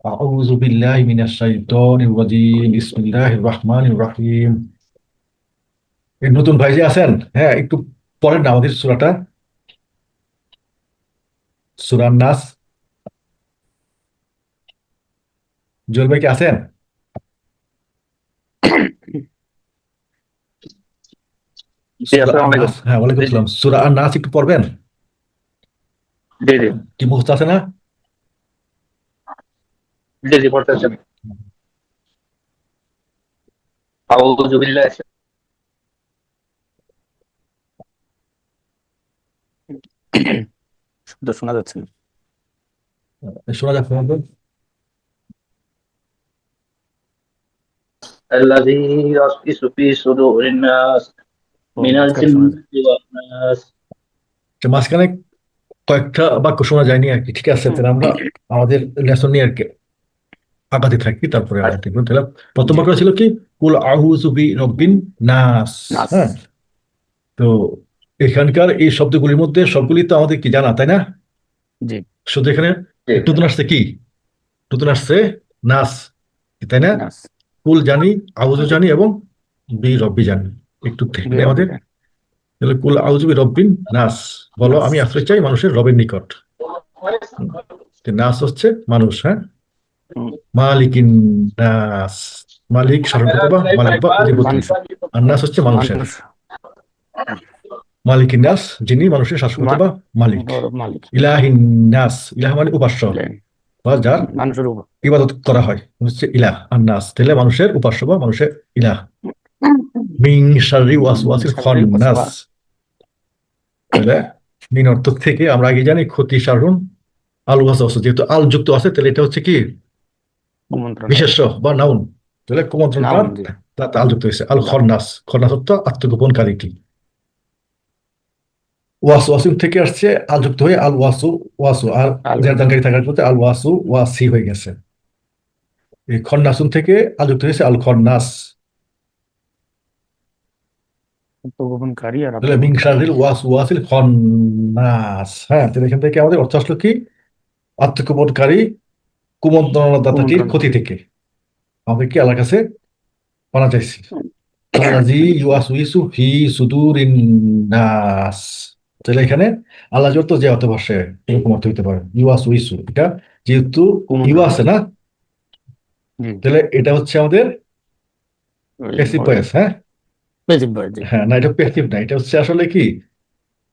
আউযু বিল্লাহি মিনাশ শাইতানির রাজিম, বিসমিল্লাহির রহমানির রহিম। এই নতুন ভাই যে আছেন, হ্যাঁ, একটু পড়েন না আমাদের সূরাটা, সূরা নাস। জুয়েল ভাই কি আছেন? জি, আসসালামু আলাইকুম। হ্যাঁ, ওয়ালাইকুম আসসালাম। সূরা নাস একটু পড়বেন? জি জি কি মুখস্থ আছে না? জি জি পড়তে আছেন। আউযু বিল্লাহি শব্দ শোনা যাচ্ছে না। শোনা যাচ্ছে না তো? আল্লাযী ইউওয়াসওয়িসু ফী সুদুরিন নাস মিনাল মাঝখানে শোনা যায়। জিন্নাতি ওয়ান নাস। মাঝখানে কয়েকটা বাক্য শোনা যায়নি আর কি। ঠিক আছে, তাহলে আমরা আমাদের লেসন নিয়ে আর কি আগাতে থাকি, তারপরে আমরা দেখবো। তাহলে প্রথম জি। বাক্য ছিল কি, কুল আউযু বি রব্বিন নাস। নাস। হ্যাঁ, তো এখানকার এই শব্দগুলির মধ্যে সবগুলি তো আমাদের কি জানা, তাই না? জি শুধু এখানে জি নতুন আসছে কি, নতুন আসছে নাস, তাই না? নাস কুল জানি, আউযু জানি এবং বি রব্বি জানি। একটু থেকে নেই আমাদের। তাহলে কুল আউযু বি রব্বিন নাস, বলো নাস। আমি আশ্রয় চাই মানুষের রবের নিকট। তো নাস হচ্ছে মানুষ, হ্যাঁ। হুম, মালিকিন নাস, মালিক শাসনকর্তা বা মালিক বা অধিপতি। মানুষ আর নাস হচ্ছে মানুষের। মানুষ মালিকিন নাস, যিনি মানুষের শাসনকর্তা বা মালিক। মালিক ইলাহিন নাস, ইলাহ মানে উপাস্য বা যার মানুষের উপর। ইবাদত করা হয়, হচ্ছে ইলাহ। আর নাস তাহলে মানুষের উপাস্য বা মানুষের ইলাহ। মিন শাররি ওয়াসওয়াসিল খান্নাস, তাহলে মিন অর্থ থেকে আমরা আগে জানি ক্ষতি সারণ। আল ওয়াসওয়াস, যেহেতু আল যুক্ত আছে তাহলে এটা হচ্ছে কি কুমন্ত্রণ। বিশেষ্য বা নাউন। তাহলে কুমন্ত্রণ নাউন, জি। তাতে আল যুক্ত হয়েছে। আল খন্নাস, খন্নাস অর্থ আত্মগোপনকারীটি। ওয়াসওয়াসিম থেকে আসছে আল যুক্ত হয়ে আল ওয়াসু, ওয়াসু আর জেরদানকারী থাকার মধ্যে আল ওয়াসু ওয়াসি হয়ে গেছে। এই খন্নাসুন থেকে আল যুক্ত হয়েছে আল খন্নাস। আত্মগোপনকারী আর তাহলে মিন শাররিল ওয়াসওয়াসিল খন্নাস। হ্যাঁ, তাহলে এখান থেকে আমাদের অর্থ আসলো কি, আত্মগোপনকারী কুমন্ত্রণাদাতাটির ক্ষতি থেকে আমাদের কি আল্লাহর কাছে পানা চাইছি। আল্লাযী ইউওয়াসউইসু ফি সুদুরিন নাস, তাহলে এখানে আল্লাহ যত যে অর্থ ভাষে এরকম অর্থ হইতে পারে। ইউওয়াসউইসু, এটা যেহেতু ইউ আছে না, তাহলে এটা হচ্ছে আমাদের প্যাসিভ ভয়েস। হ্যাঁ হ্যাঁ, না এটা প্যাসিভ না, এটা হচ্ছে আসলে কি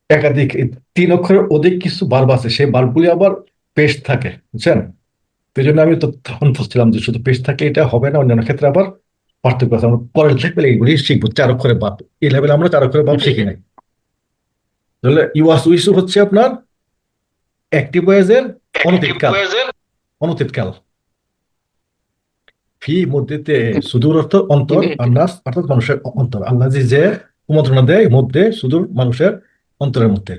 একাধিক 3 অক্ষরের অধিক কিছু ভার্ব আছে, সেই ভার্বগুলি আবার পেস্ট থাকে, বুঝছেন? তো এই জন্য আমি তো তখন বলছিলাম যে শুধু পেস্ট থাকে এটা হবে না, অন্যান্য ক্ষেত্রে আবার পার্থক্য আছে। আমরা পরের লেভেলে এইগুলি শিখবো, 4 অক্ষরের ভাব। এই লেভেলে আমরা 4 অক্ষরের ভাব শিখি নাই। তাহলে ইউওয়াসউইসু হচ্ছে আপনার অ্যাক্টিভ ভয়েসের অনতীতকাল। ফি মধ্যে সুদূর অর্থ অন্তর, আর নাস অর্থাৎ মানুষের অন্তর। আল্লাহ যে কুমন্ত্রণা দেয় মধ্যে, সুদূর মানুষের অন্তরের মধ্যে।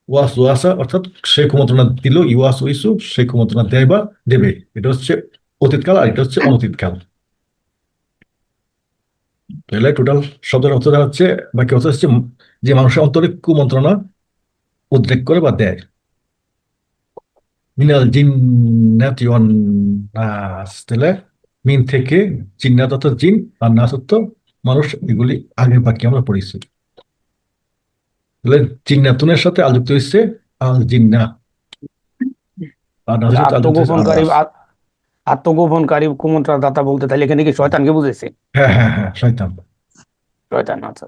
ওয়াসওয়াসা অর্থাৎ সে কুমন্ত্রণা দিল, ইউওয়াসউইসু সেই কুমন্ত্রণা দেয় বা দেবে। এটা হচ্ছে অতীতকাল আর এটা হচ্ছে অনতীতকাল। তাহলে টোটাল শব্দের অর্থ হচ্ছে, বাকি অর্থ হচ্ছে যে মানুষের অন্তরে কুমন্ত্রণা উদ্রেক করে বা দেয়। মিনাল জিন্নাতি ওয়ান নাস, তাহলে মিন থেকে জিন্নাত অর্থাৎ জিন আর নাস অর্থ মানুষ। এগুলি আগে বাকি আমরা পড়েছি। তাহলে জিন্নাতুনের সাথে আল যুক্ত হয়েছে আল জিন্না, আর নাসের সাথে আল যুক্ত হয়েছে আল আত্মগোপনকারী নাস। আত্মগোপনকারী কুমন্ত্রণ দাতা বলতে তাহলে এখানে কি শয়তানকে বুঝেছে? হ্যাঁ হ্যাঁ হ্যাঁ, শয়তান। শয়তান, আচ্ছা।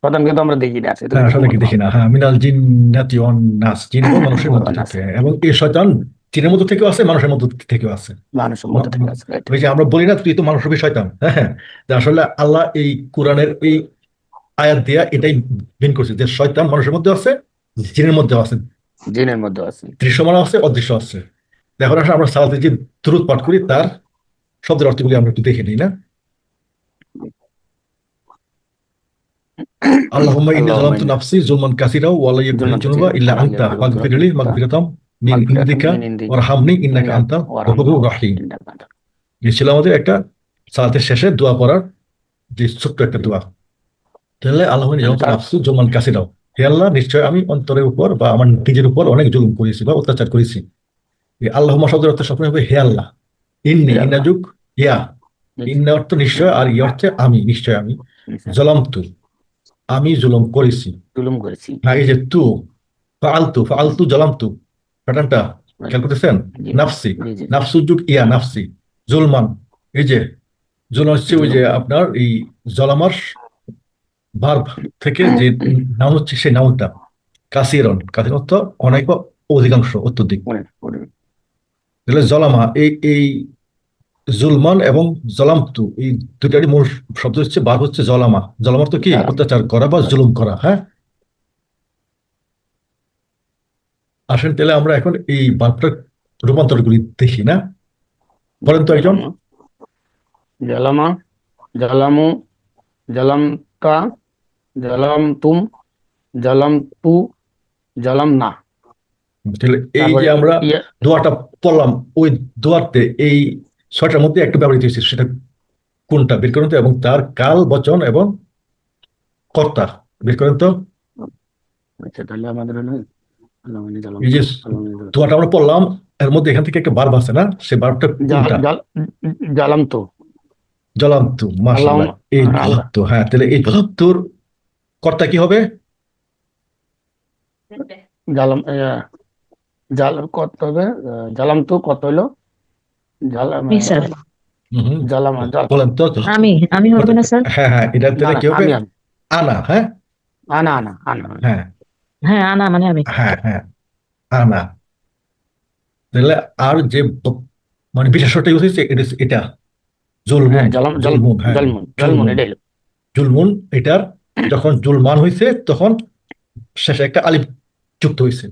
শয়তানকে তো আমরা দেখি না, সে তো হ্যাঁ, শুধু শয়তানকে দেখি কুমন্ত্রণ। না। হ্যাঁ, মিনাল জিন্নাতি ওয়ান নাস, জিন এবং মানুষের মধ্যে নাস। থেকে। এবং এই শয়তান জিনের মধ্যে থেকেও আছে, মানুষের মধ্যে থেকেও আছে। মানুষের মধ্যে থেকে আছে, right? ওই যে আমরা বলি না তুই তো মানুষ হবে শয়তান। হ্যাঁ হ্যাঁ, যে আসলে আল্লাহ এই কোরআনের এই আয়াত দিয়া এটাই মেন করছে যে শয়তান মানুষের মধ্যে আছে, জিনের মধ্যে আছে, জিনের মধ্যে আছে। দৃশ্যমান আছে, অদৃশ্য আছে। এখন আসলে আমরা সালাতে যে দুরূদ পাঠ করি তার শব্দের অর্থগুলি আমরা একটু দেখে নিই না। আল্লাহুম্মা ইন্নী যালামতু নাফসি যুলমান কাসীরা ওয়া লা ইয়াগফিরুয যুনুবা ইল্লা আনতা ফাগফিরলি মাগফিরাতাম মিন ইনদিকা ওয়ারহামনি ইন্নাকা আনতাল গফুরুর রাহিম। এই ছিল আমাদের একটা সালাতের শেষে দোয়া করার যে ছোট্ট একটা দোয়া। তাহলে আল্লাহ যেমন নাফসু জমান কাছে দাও, হে আল্লাহ নিশ্চয় আমি অন্তরের উপর বা আমার নিজের উপর অনেক জুলুম করেছি বা অত্যাচার করেছি। এই আল্লাহ শব্দের অর্থ সবসময় হবে হে আল্লাহ। ইন্নি হে আল্লাহ। ইন্নাজুক ইয়া, ইন্না অর্থ নিশ্চয়, আর ইয়া হচ্ছে আমি, নিশ্চয় আমি। জলামতু, আমি জুলুম করেছি। জুলুম করেছি। হ্যাঁ, এই যে তু ফালতু ফালতু জলামতু প্যাটার্নটা খেয়াল করতেছেন? জি নাফসি, জি জি। নাফসু যুগ ইয়া নাফসি, জুলমান, এই যে জুলম হচ্ছে ওই যে আপনার এই জলামার ভার্ব থেকে যে নাউন হচ্ছে সেই নাউনটা কাসিরন, কাসির অর্থ অনেক বা অধিকাংশ, অত্যধিক। তাহলে জলামা, এই জুলমান এবং জলামতু এই দুটারই মূল শব্দ হচ্ছে ভার্ব হচ্ছে জলামা। জলামার তো কি অত্যাচার করা বা জুলুম করা। হ্যাঁ, আসেন তাহলে আমরা এখন এই ভার্বটার রূপান্তরগুলি দেখি না? বলেন তো একজন। জালামা, জালামু, জালামতা, জালামতুম, জালামতু, জালামনা। তাহলে এই তারপরে যে আমরা দোয়াটা পড়লাম, ওই দোয়াতে এই ছয়টার মধ্যে একটা ব্যবহৃত হয়েছে, সেটা কোনটা বের করেন তো, এবং তার কাল, বচন এবং কর্তা বের করেন তো। আচ্ছা, তাহলে আমাদের হলো এই যে দোয়াটা আমরা পড়লাম, এর মধ্যে এখান থেকে একটা ভার্ব আছে না, সে ভার্বটা কোনটা? জালামতু। জলান্তু, মাশাআল্লাহ, এই জলান্তু। হ্যাঁ, তাহলে এই জলান্তুর কর্তা কি হবে? জালাম, কত হবে? জালামতু কত হলো? জি স্যার, জালামা, বলেন তো। আমি হবে না স্যার? হ্যাঁ হ্যাঁ, এটা তাহলে কি হবে? আনা। হ্যাঁ, আনা আনা আনা। হ্যাঁ হ্যাঁ, আনা মানে আমি। হ্যাঁ হ্যাঁ, আনা। তাহলে আর যে মানে বিশেষটা ইউজ হয়েছে এটা জুলমুন, জুলমুন। হ্যাঁ, জলমুন, এটাই হলো। জুলমুন, এটার যখন জুলমান হয়েছে তখন শেষে একটা আলিফ যুক্ত হয়েছে।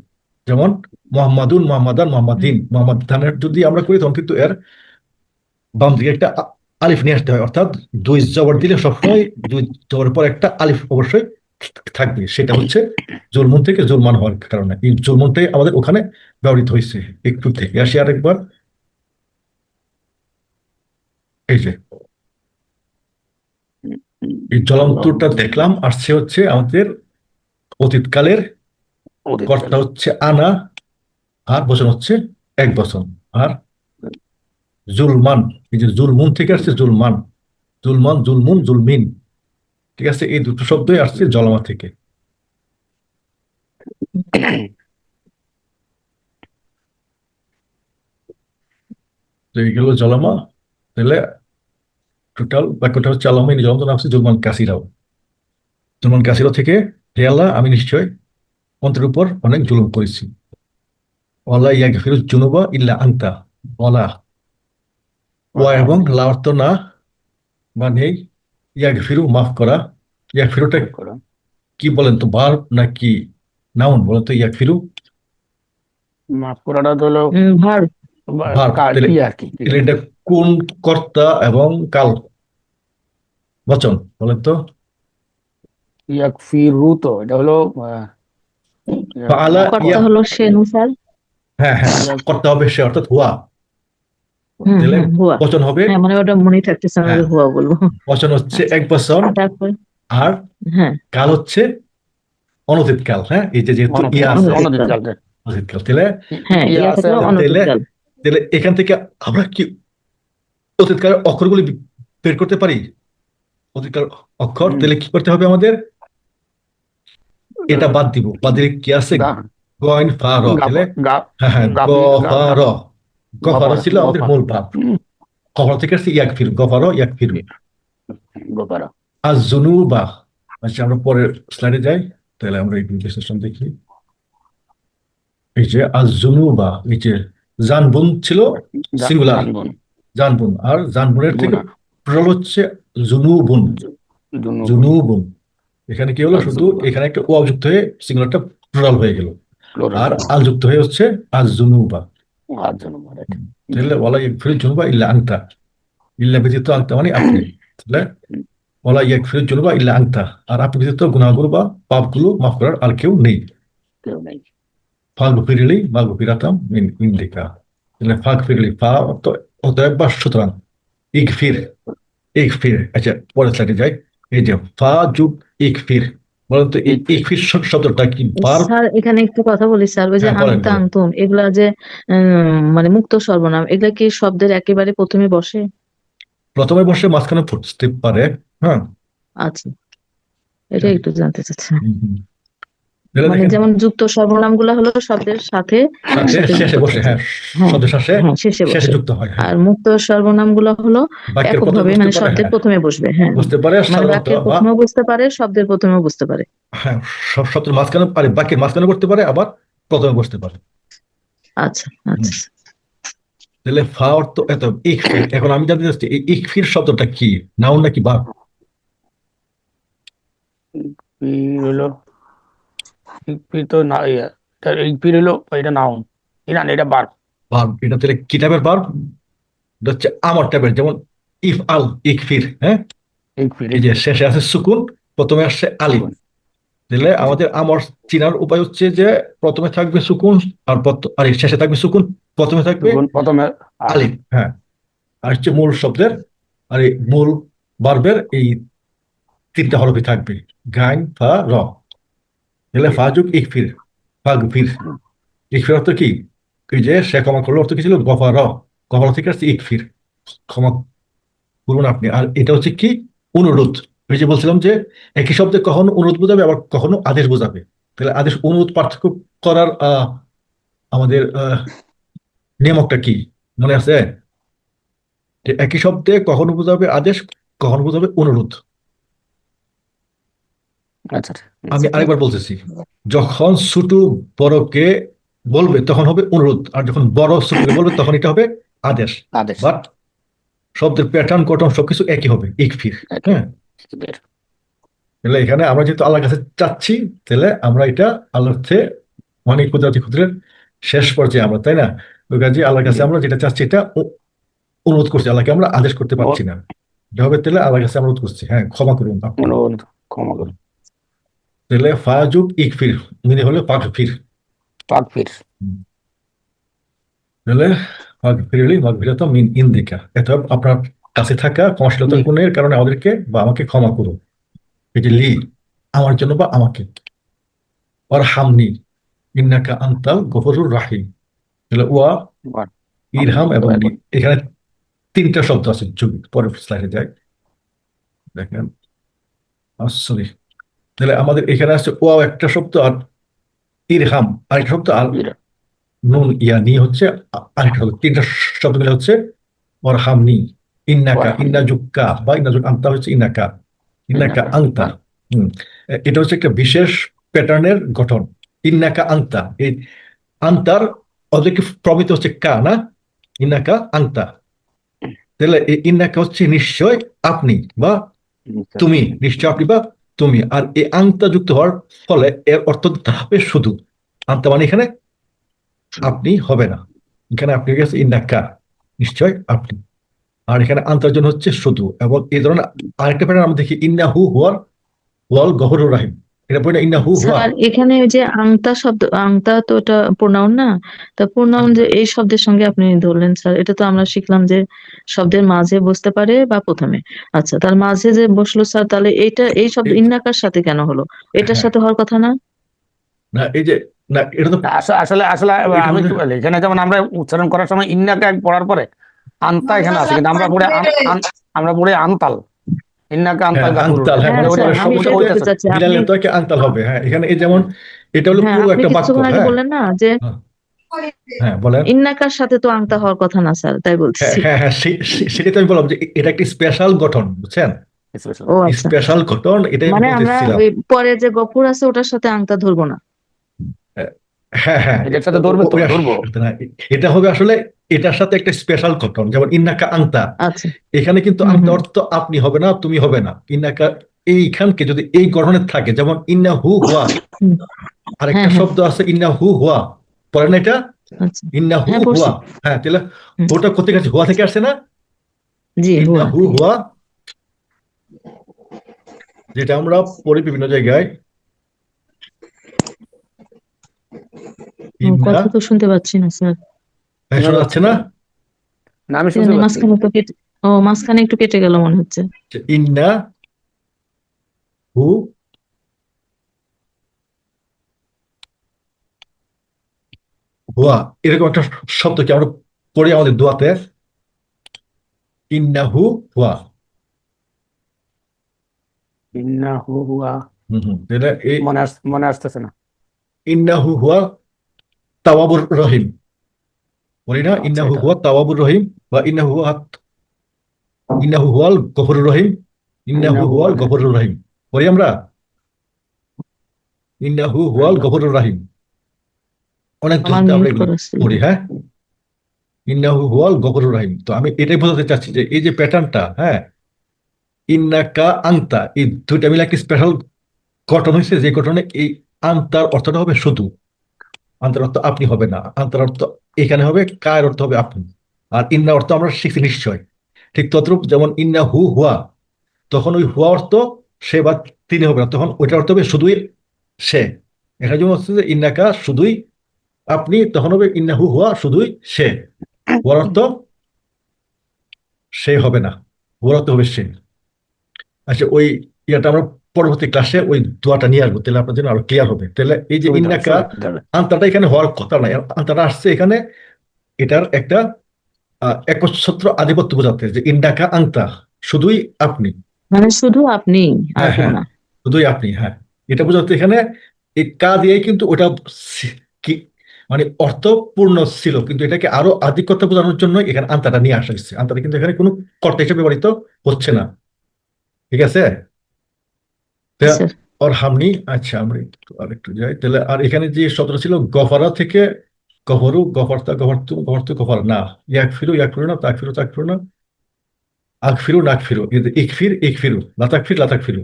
যেমন মোহাম্মদুন, মোহাম্মদান, মোহাম্মদিন, মোহাম্মদ দানের যদি আমরা করি তখন কিন্তু এর বাম দিকে একটা আলিফ নিয়ে আসতে হয়, অর্থাৎ দুই জবর দিলে সবসময় দুই জবরের পর একটা আলিফ অবশ্যই থাকবে। সেটা হচ্ছে জুলমুন থেকে জুলমান হওয়ার কারণে এই জুলমুনটাই আমাদের ওখানে ব্যবহৃত হয়েছে। একটু থেকে আসি আরেকবার। এই যে এই জলান্তরটা দেখলাম, আসছে হচ্ছে আমাদের অতীতকালের, কর্তা হচ্ছে আনা, আর বচন হচ্ছে এক বচন। আর জুলমান, এই যে জুলমুন থেকে আসছে জুলমান, জুলমান, জুলমুন, জুলমিন, ঠিক আছে? এই দুটো শব্দই আসছে জলামা থেকে। তো এইগুলো জলামা। তাহলে টোটাল বাক্যটা হচ্ছে আল্লাহ জলন্ত নাফসি জুলমান কাসিরাও, জুলমান কাসিরাও থেকে হে আল্লাহ আমি নিশ্চয় অন্তরের উপর অনেক জুলুম করেছি। ওয়ালা ইয়াগফিরুজ জুনুবা ইল্লা আনতা, ওয়ালা, ওয়া এবং লা অর্থ না বা নেই, ইয়াগফিরু মাফ করা। ইয়াগফিরুটা কি বলেন তো, ভার্ব নাকি নাউন বলেন তো? ইয়াগফিরু মাফ করাটা তো হলো ভার্ব। কি আর কি? এটা কোন কর্তা এবং কাল, বচন বলেন তো? ইয়াকফিরু, তো এটা হলো ফাআলা, কর্তা হলো সে স্যার। হ্যাঁ হ্যাঁ, কর্তা হবে সে, অর্থাৎ হুয়া। তাহলে হুয়া। বচন হবে, হ্যাঁ, মানে ওটা মনে থাকতেছে না, হুয়া বলবো। বচন হচ্ছে এক বচন, তারপর আর হ্যাঁ, কাল হচ্ছে অনতীত কাল। হ্যাঁ, এই যে যেহেতু ইয়া আছে, অনতীত কাল। তাহলে হ্যাঁ, ইয়া থাকলে অনতীত কাল। তাহলে এখান থেকে আমরা কি অতীতকালের অক্ষরগুলি বের করতে পারি? অতীতকাল অক্ষর, তাহলে কি করতে হবে আমাদের? এটা বাদ দিব, বাদ দিলে কি আছে? গয়ন ফা র। তাহলে হ্যাঁ হ্যাঁ, গ ফা র, গফার ছিল আমাদের মূল ভাব। গফার থেকে আসছে ইয়াক ফিরু, গফার ইয়াক ফিরু। আর জুনুবা, আচ্ছা আমরা পরের স্লাইডে যাই, তাহলে আমরা এই বিশ্লেষণ দেখি। এই যে আজ জুনুবা, এই যে জানবুন ছিল সিঙ্গুলার, জানবুন, আর জানবুনের থেকে প্লুরাল হচ্ছে জুনুবুন, জুনুবুন। এখানে কি হলো, শুধু এখানে একটা ওয়াও যুক্ত হয়ে সিঙ্গুলারটা প্লুরাল হয়ে গেল, আর আল যুক্ত হয়ে হচ্ছে আজ জুনুবা। তাহলে ওয়ালা ইয়াগফিরুজ জুনুবা ইল্লা আনতা, ইল্লা ব্যতীত আনতা মানে আপনি। তাহলে ওয়ালা ইয়াগফিরুজ জুনুবা ইল্লা আনতা, আর আপনি ব্যতীত গুনাহগুলো বা পাপগুলো মাফ করার আর কেউ নেই। ফাগফিরলি মাগফিরাতাম মিন ইনদিকা। তাহলে ফাগফিরলি, ফা অতএব বা সুতরাং, ইগফির, ইগফির। আচ্ছা, পরের স্লাইডে যাই। এই যে ফা যুগ ইগফির, বলেন তো এই ইগফির। ইগফির শব্দটা কি ভার্ব? স্যার এখানে একটু কথা বলি স্যার, ওই যে হ্যাঁ, বলেন আংতা বলেন। আংতুম এগুলা যে মানে মুক্ত সর্বনাম, এগুলা কি শব্দের একেবারে প্রথমে বসে? প্রথমে বসে মাঝখানে ফুটতে পারে। হ্যাঁ, আচ্ছা, এটা একটু জানতে চাচ্ছি। হুম, হুম। তাহলে মানে দেখেন, যেমন যুক্ত সর্বনাম গুলা হলো শব্দের সাথে সাথে একসাথে শেষে যুক্ত বসে, থাকে। হ্যাঁ, হ্যাঁ, শব্দের শেষে হ্যাঁ, শেষে শেষে বসে। যুক্ত হয়, হ্যাঁ। আর মুক্ত সর্বনাম গুলা হলো বাক্যের প্রথমে এককভাবে, বসতে মানে পারে, শব্দের হ্যাঁ, প্রথমে বসবে। হ্যাঁ, বুঝতে পারে মানে সাধারণত, বাক্যের বা প্রথমেও বুঝতে পারে, শব্দের প্রথমেও বুঝতে পারে। হ্যাঁ, শব্দের মাঝখানে পারে, বাক্যের মাঝখানে করতে পারে, আবার প্রথমে বসতে পারে। আচ্ছা, হুম। আচ্ছা। তাহলে ফা অর্থ এত ইকফির। এখন আমি জানতে চাচ্ছি এই ইকফির শব্দটা কি, নাউন নাকি ভার্ব? ইগফির হলো, ইগফির তো না, ইগফির হলো এটা নাউন, এটা না, এটা বার। ভার্ব। এটা তাহলে কি টাইপের ভার্ব? এটা হচ্ছে আমার টাইপের, যেমন ইফ আল ইকফির, হ্যাঁ। ইগফির, এই যে ইগফির। শেষে আছে সুকুন, প্রথমে আসছে আলিফ। সুকুন। তাহলে জি। আমাদের আমার চিনার উপায় হচ্ছে যে প্রথমে থাকবে সুকুন, আর এই শেষে থাকবে সুকুন, প্রথমে থাকবে সুকুন প্রথমে আলিফ। আলিফ, হ্যাঁ। আর হচ্ছে মূল শব্দের, আর এই মূল ভার্বের এই তিনটা হরফই থাকবে, গাইন ফা র। তাহলে জি। ফাজুক ইকফির, ফাগফির। হুম। ইকফির অর্থ কি? এই যে সে ক্ষমা করলো অর্থ কি ছিল? গফার। গফার থেকে আসছে ইকফির, ক্ষমা করুন আপনি। আর এটা হচ্ছে কি? অনুরোধ। ওই যে বলছিলাম যে একই শব্দে কখনো অনুরোধ বোঝাবে, আবার কখনো আদেশ বোঝাবে। তাহলে আদেশ অনুরোধ পার্থক্য করার আমাদের নিয়ামকটা কি মনে আছে? যে একই শব্দে কখনো বোঝাবে আদেশ, কখনো বোঝাবে অনুরোধ। আচ্ছা, আমি আচ্ছা। আরেকবার বলতেছি, যখন ছোট বড়কে বলবে তখন হবে অনুরোধ, আর যখন বড় ছোটকে বলবে তখন এটা হবে আদেশ। আদেশ। বাট শব্দের প্যাটার্ন গঠন সবকিছু একই হবে, ইকফির। একই। হ্যাঁ। বের। তাহলে এখানে আমরা যেহেতু আল্লাহর কাছে চাচ্ছি, তাহলে আমরা এটা আল্লাহর থেকে মানে কুদরতি কুদরতের শেষ পর্যায়ে আমরা, তাই না? ওই কাজে আল্লাহর কাছে জি। আমরা যেটা চাচ্ছি এটা অনুরোধ করছি, আল্লাহকে আমরা আদেশ করতে ও- পারছি না। এটা হবে তাহলে আল্লাহর কাছে আমরা অনুরোধ করছি, হ্যাঁ ক্ষমা করুন আপনি। অনুরোধ, ক্ষমা করুন। তাহলে ফাজুক ইকফির মানে হলো পাকফির। পাকফির। তাহলে পাকফিরলি মাগফিরাত মিন ইনদিকা, এটা আপনার কাছে থাকা ক্ষমাশীলতার জি। গুণের কারণে আমাদেরকে বা আমাকে ক্ষমা করুন। এটি লি, আমার জন্য বা আমাকে। আর হামনি ইন্নাকা আনতাল গফুরুর রাহিম। তাহলে ওয়া, বার। ইরহাম আপনি এবং দয়া লি, করুন। এখানে তিনটা শব্দ আছে যোগ। পরের স্লাইডে যায়, দেখেন। সরি, তাহলে আমাদের এখানে আছে ওয়াও একটা শব্দ, আর ইরহাম আরেকটা শব্দ, আর ইরা। নুন ইয়া নি হচ্ছে আরেকটা শব্দ। তিনটা শব্দ মিলে হচ্ছে ওয়ারহামনি। ইন্নাকা, ওয়ারহাম। ইন্না যুক্কা বা ইন্না যুগ আন্তা হচ্ছে ইন্নাকা, ইন্নাকা ইন্নাকা। আংতা। বার। হম। এটা হচ্ছে একটা বিশেষ প্যাটার্নের গঠন। ইন্নাকা আংতা, এই আন্তার অবজেক্টিভ প্রমিত হচ্ছে কা, না? ইন্নাকা আংতা। তাহলে এই ইন্নাকা হচ্ছে নিশ্চয় আপনি বা তুমি, নিশ্চয় আপনি বা তুমি। আর এই আংতা যুক্ত হওয়ার ফলে এর অর্থ হবে শুধু। আংতা মানে এখানে আপনি হবে না, এখানে আপনি হয়ে গেছে ইন্নাকা, নিশ্চয় আপনি। আর এখানে আনতার জন্য হচ্ছে শুধু। এবং এই ধরনের আরেকটা প্যাটার্ন আমরা দেখি, ইন্না হু হুয়ার ওয়াল গহরুর রাহিম। এটা পড়ে না, ইন্না হু হুয়া। স্যার এখানে ওই যে আংতা শব্দ, আংতা তো এটা প্রোনাউন না? তা প্রোনাউন যে এই শব্দের সঙ্গে আপনি ধরলেন স্যার, এটা তো আমরা শিখলাম যে শব্দের মাঝে বসতে পারে বা প্রথমে। আচ্ছা, তার মাঝে যে বসলো স্যার, তাহলে এইটা এই শব্দ এই- ইন্নাকার সাথে কেন হলো? এটার হ্যাঁ, সাথে হওয়ার কথা না? না এই যে, না এটা তো, আসলে আসলে এটা আমি হলো, কি বলি, এখানে যেমন আমরা উচ্চারণ করার সময় ইন্নাকা পড়ার পরে আনতা এখানে আছে, কিন্তু আমরা পড়ে আমরা পড়ে আনতাল। ইন্নাকা হ্যাঁ আনতাল গাফুরুর আংতাল, রাহিম, হ্যাঁ, হ্যাঁ মানে ওইটা স্যার, পরের আমি ওইটা এটাই শব্দটাতে ওইটা বলতে স্যার। চাচ্ছি। আপনি, মিলালে তো একে আংতাল হবে। হ্যাঁ, এখানে এই যেমন এটা হলো হ্যাঁ, পুরো আপনি একটা বাক্য, কিছুক্ষণ আগে হ্যাঁ। বললেন না যে হ্যাঁ, হ্যাঁ, বলেন। ইন্নাকার সাথে তো আংতা হওয়ার কথা না স্যার, তাই হ্যাঁ, বলতেছি। হ্যাঁ, হ্যাঁ, সেটাই তো আমি বললাম যে এটা একটি স্পেশাল গঠন, বুঝছেন? স্পেশাল। ও আচ্ছা, স্পেশাল গঠন, এটাই আমি মানে আমরা বলতেছিলাম। ওই পরে যে গফুর আছে ওটার সাথে আংতা ধরবো না? হ্যাঁ, হ্যাঁ, এটার সাথে ধরবে তো, ধরবো। না, এটা হবে আসলে এটার সাথে একটা স্পেশাল ঘটন, যেমন ইন্নাকা আংতা। আচ্ছা। এখানে কিন্তু হুম, আংতা হুম, অর্থ আপনি হবে না, তুমি হবে না। ইন্নাকা এইখানকে যদি এই গঠনের থাকে, যেমন ইন্না হু হুয়া, হুম। হ্যাঁ, আরেকটা হ্যাঁ। শব্দ আছে ইন্না হু হুয়া, পড়েন না এটা? আচ্ছা। ইন্না হু হ্যাঁ, হুয়া। পড়ছি। হ্যাঁ, তাহলে হুম। ওটা কোথেকে আসছে? হুয়া থেকে আসছে না? জি, ইন্না হুয়া। হু হুয়া, যেটা আমরা পড়ি বিভিন্ন জায়গায়, ইন্না। কথা তো শুনতে পাচ্ছি না স্যার। হ্যাঁ, শোনা শোনা যাচ্ছে যাচ্ছে তো? না? না, আমি শুনতে এখানে পাচ্ছি। মাঝখানে তো কেটে, ও মাঝখানে একটু কেটে গেল মনে হচ্ছে। ইন্না হু হুয়া, এরকম একটা শব্দ কি আমরা পড়ি আমাদের দোয়াতে, ইন্নাহু হুয়া। ইন্নাহু হুয়া, তাহলে এই মনে আসতেছে না। ইন্নাহু হুয়া তাওয়াবুর রহিম, বলি না আচ্ছা, ইন্নাহু এটা হুয়া তাওয়াবুর রহিম, বা ইন্নাহু হুয়াল গফুরুর রহিম, ইন্নাহু ইন্নাহু হুয়াল হুয়া, গফুরুর রহিম, বলি আমরা ইন্নাহু হুয়াল গফুরুর রহিম। অনেক আমার দোয়াতে আমরা মিউট এগুলো করা ছিল। পড়ি, হ্যাঁ, ইন্নাহু হুয়াল গফুরুর রহিম। তো আমি এটাই বোঝাতে চাচ্ছি যে এই যে প্যাটার্নটা, হ্যাঁ, ইন্নাকা আংতা, এই দুইটা মিলে একটা স্পেশাল গঠন হয়েছে, যে গঠনে এই আন্তার অর্থটা হবে শুধু, আন্তার অর্থ আপনি হবে না, আন্তার অর্থ এখানে হবে কায়ের অর্থ হবে আপনি, আর ইন্না অর্থ আমরা শিখছি নিশ্চয়। ঠিক তদ্রূপ যেমন ইন্না হু হুয়া, তখন ওই হুয়া অর্থ সে বা তিনি হবে না, তখন ওইটার অর্থ হবে শুধুই সে। এখানে যেমন হচ্ছে যে ইন্নাকা শুধুই আপনি, তখন হবে ইন্না হু হুয়া শুধুই সে। হুয়ার অর্থ সে হবে না, হুয়ার অর্থ হবে সে। আচ্ছা, ওই ইয়াটা আমরা পরবর্তী ক্লাসে ওই দোয়াটা নিয়ে আসবো, তাহলে আপনার জন্য আরো ক্লিয়ার হবে। তাহলে এই যে ইন্নাকা আন্তাটা এখানে হওয়ার কথা নাই, আন্তাটা আসছে এখানে এটার একটা একচ্ছত্র আধিপত্য বোঝাতে, যে ইন্নাকা আংতা শুধুই আপনি। মানে শুধু আপনি আর হ্যাঁ কেউ হ্যাঁ, না। শুধুই আপনি, হ্যাঁ, এটা বোঝাতে এখানে এই কা দিয়েই কিন্তু ওটা কি মানে অর্থপূর্ণ ছিল, কিন্তু এটাকে আরো আধিক্যতা বোঝানোর জন্য এখানে আন্তাটা নিয়ে আসা হয়েছে। আন্তাটা কিন্তু এখানে কোনো কর্তা হিসেবে ব্যবহৃত হচ্ছে না, ঠিক আছে। তা স্যার ওর হামনি, আচ্ছা আমরা আরেকটু যাই তাহলে। আর এখানে যে শব্দটা ছিল গফারা থেকে, গফরু গফরতা গফরতু গফরতু গফর না, ইয়াক ফিরু না, তাক ফিরু না, আক ফিরু নাক ফিরু, ইক ফিরু লাতাক ফিরু,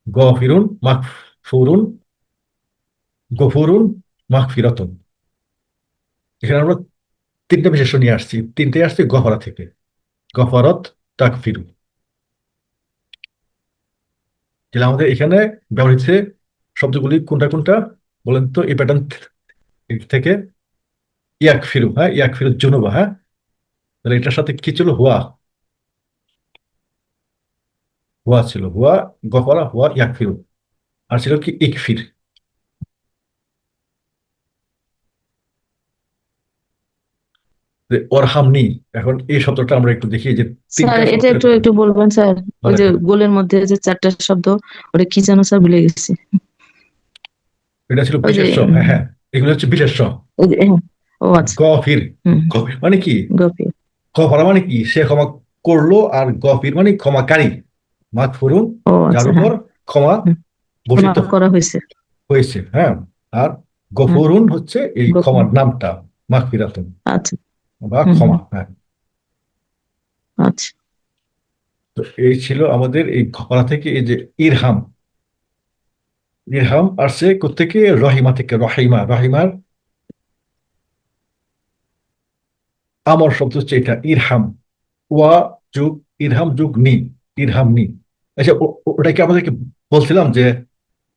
গফিরুন মাগফুরুন গফুরুন মাগফিরাতুন। এখানে আমরা তিনটা বিশেষ্য নিয়ে আসছি, তিনটাই আসছে গফারা থেকে, গফারত, তাক ফিরু। তাহলে আমাদের এখানে ব্যবহৃত শব্দগুলি কোনটা কোনটা বলেন তো, এই প্যাটার্ন থেকে। ইয়াক ফিরু, হ্যাঁ, ইয়াক ফিরু জুনুবা, হ্যাঁ, তাহলে এটার সাথে কি ছিল, হুয়া, হুয়া ছিল, হুয়া গফারা হুয়া ইয়াক ফিরু। আর ছিল কি ইকফির। অরহামনি, এখন এই শব্দটা আমরা একটু দেখি যে স্যার তিনটা এটা শব্দের একটু একটু বলবেন স্যার, ওই যে গোলের মধ্যে যে চারটা শব্দ, ওটা কি যেন স্যার ভুলে গেছি। এটা ছিল ওই যে বিশেষ্য, হ্যাঁ হ্যাঁ, এগুলো হচ্ছে বিশেষ্য। ওই যে, হ্যাঁ, ও আচ্ছা। গফির, হুম, গফির মানে কি, গপি। গফারা মানে কি সে ক্ষমা করলো, আর গফির মানে ক্ষমাকারী, মাগফুরুন ও যার আচ্ছা, উপর হ্যাঁ। ক্ষমা হুম, ক্ষমা বর্ষিত করা হয়েছে। হয়েছে, হ্যাঁ। আর হ্যাঁ, গফুরুন হচ্ছে এই গপি। ক্ষমার নামটা, মাগফিরাতুন, আচ্ছা। বা হুম ক্ষমা, হুম, হ্যাঁ। আচ্ছা। তো এই ছিল আমাদের এই ঘটনা থেকে এই যে ইরহাম। ইরহাম আসছে কোত্থেকে, রহিমা থেকে, রহিমা, রহিমার আমর শব্দ হচ্ছে এটা, ইরহাম, ওয়া যুগ ইরহাম যুগ নি, ইরহাম নি। আচ্ছা, ওটাকে আমাদেরকে বলছিলাম যে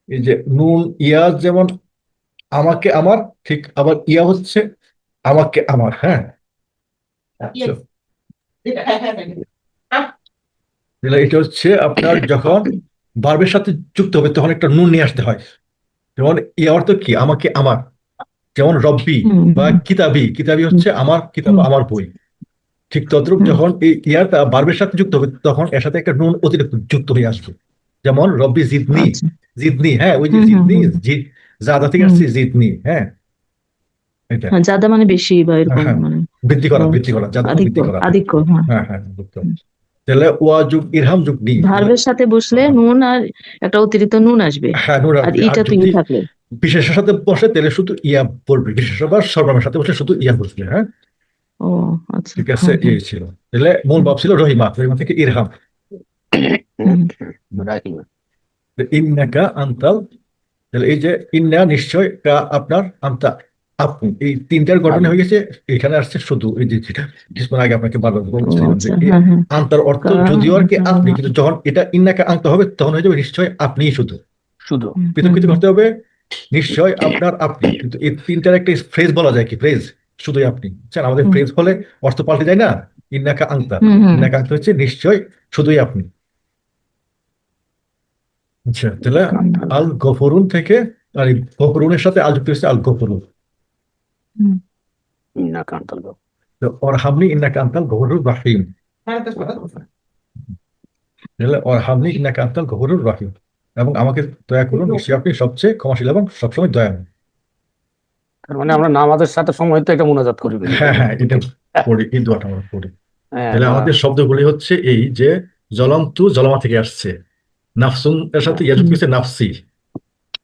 এই যে নুন ইয়া যেমন আমাকে আমার, ঠিক আবার ইয়া হচ্ছে আমাকে আমার, হ্যাঁ। আচ্ছা, তাহলে এটা হচ্ছে আপনার যখন ভার্বের সাথে যুক্ত হবে তখন একটা নুন নিয়ে আসতে হয়। যেমন ইয়া অর্থ কি, আমাকে আমার, যেমন রব্বি হুম বা হুম কিতাবি, কিতাবি হুম হচ্ছে আমার কিতাব, হুম আমার বই। ঠিক তদ্রুপ হুম, যখন এই ইয়াটা ভার্বের সাথে যুক্ত হবে তখন এর সাথে একটা নুন অতিরিক্ত যুক্ত হয়ে আসবে। যেমন রব্বি জিদনি, আচ্ছা। জিদনি, হ্যাঁ, ওই যে হুম হুম জিদনি, হুম জাদা থেকে হুম, আসছে জিদনি, হ্যাঁ, এটা। হ্যাঁ, যাদা মানে বেশি বা হ্যাঁ এরকম হ্যাঁ, মানে। বৃদ্ধি ও করা, বৃদ্ধি করা, জাদা মানে আধিক্য, বৃদ্ধি করা, আধিক্য, হ্যাঁ। হ্যাঁ হ্যাঁ, বুঝতে হবে। তাহলে ওয়া যুগ ইরহাম যুগ নি, তাহলে ভার্বের সাথে বসলে নুন আর একটা অতিরিক্ত নুন আসবে, হ্যাঁ নুন আর আসবে। আর ইটা তো ই যদি থাকলে। বিশেষের সাথে বসে তাহলে শুধু ইয়া বলবে, বিশেষ বা সর্বনামের সাথে বসে শুধু ইয়া বসবে, হ্যাঁ, ও আচ্ছা। ঠিক আছে। হুম হুম এই ছিল, তাহলে মূল হুম ভাব ছিল রহিমা, রহিমা থেকে ইরহাম। হুম, ইন্নাকা আনতাল, তাহলে এই যে ইন্না নিশ্চয়, কা আপনার, আনতা আপনি, এই তিনটার ঘটনা হয়ে গেছে। এখানে আসছে শুধু এই যে যেটা কিছুক্ষণ আগে আপনাকে বারবার ও বলছিলাম যে আচ্ছা, এই হ্যাঁ হ্যাঁ। আনতার অর্থ কা যদিও আর কি আনতা, আপনি, কিন্তু যখন এটা ইন্নাকা আনতে হবে তখন হয়ে যাবে নিশ্চয় আপনিই শুধু। শুধু হুম পৃথক হুম পৃথক হুম, করতে হবে, নিশ্চয় আপনার আপনি, কিন্তু এই তিনটার একটা ফ্রেজ বলা যায় কি, ফ্রেজ শুধুই আপনি, বুঝছেন, আমাদের হুম, ফ্রেজ হলে অর্থ পাল্টে যায় না, ইন্নাকা আংতা। হুম হুম ইন্নাকা আংতা হচ্ছে নিশ্চয় শুধুই আপনি। আচ্ছা, তাহলে আল গফরুন থেকে, আর এই গফরুনের সাথে আল যুক্ত হচ্ছে আল গফরুন। হুম। ইন্নাকা আনতাল গফুর। তো অরহামনি ইন্নাকা আনতাল গফুরুর রাহিম। তাহলে অরহামনি ইন্নাকা আনতাল গফুরুর রাহিম, এবং আমাকে দয়া করুন, নিশ্চয়ই আপনি সবচেয়ে ক্ষমাশীল এবং সবসময় দয়ালু। তার মানে আমরা নামাজের সাথে সময় তো এটা মুনাজাত করি বেশি হ্যাঁ করে। হ্যাঁ, এটা পড়ি, এই দোয়াটা আমরা পড়ি। হ্যাঁ, তাহলে আমাদের শব্দগুলি হচ্ছে এই যে জলন্তু জলমা থেকে আসছে, নাফসুন এর সাথে ইয়া যুক্ত হচ্ছে নাফসি,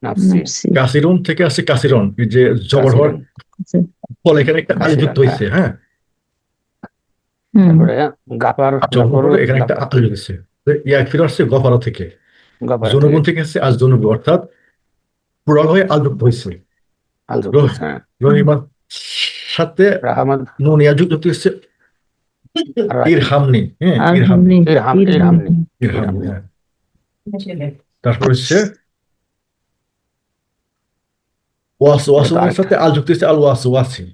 নাফসি, নাফসি। কাসিরুন থেকে আসছে কাসিরন, এই যে জবর হওয়ার আচ্ছা। ফলে এখানে একটা আল যুক্ত কাসিরান, হয়েছে। হ্যাঁ, হুম তারপরে গাফার, জবর গাফর, হলে এখানে একটা আল যুক্ত হয়েছে। ইয়াগফির আসছে গফারা থেকে, গাফার জুনুবুন থেকে আসছে আজ জুনুবু, অর্থাৎ পুরাল হয়ে আল যুক্ত হয়েছে। আল যুক্ত হয়েছে, হ্যাঁ। রহিমার সাথে রাহমান, নুন ইয়া যুক্ত হচ্ছে আর রাহিম। ইরহামনি। হ্যাঁ, আর ইরহামনি, হামনি ইরহামনি। ইরহামনি। হ্যাঁ, তারপর হচ্ছে ওয়াসুমের সাথে আল যুক্ত হচ্ছে আল ওয়াসি,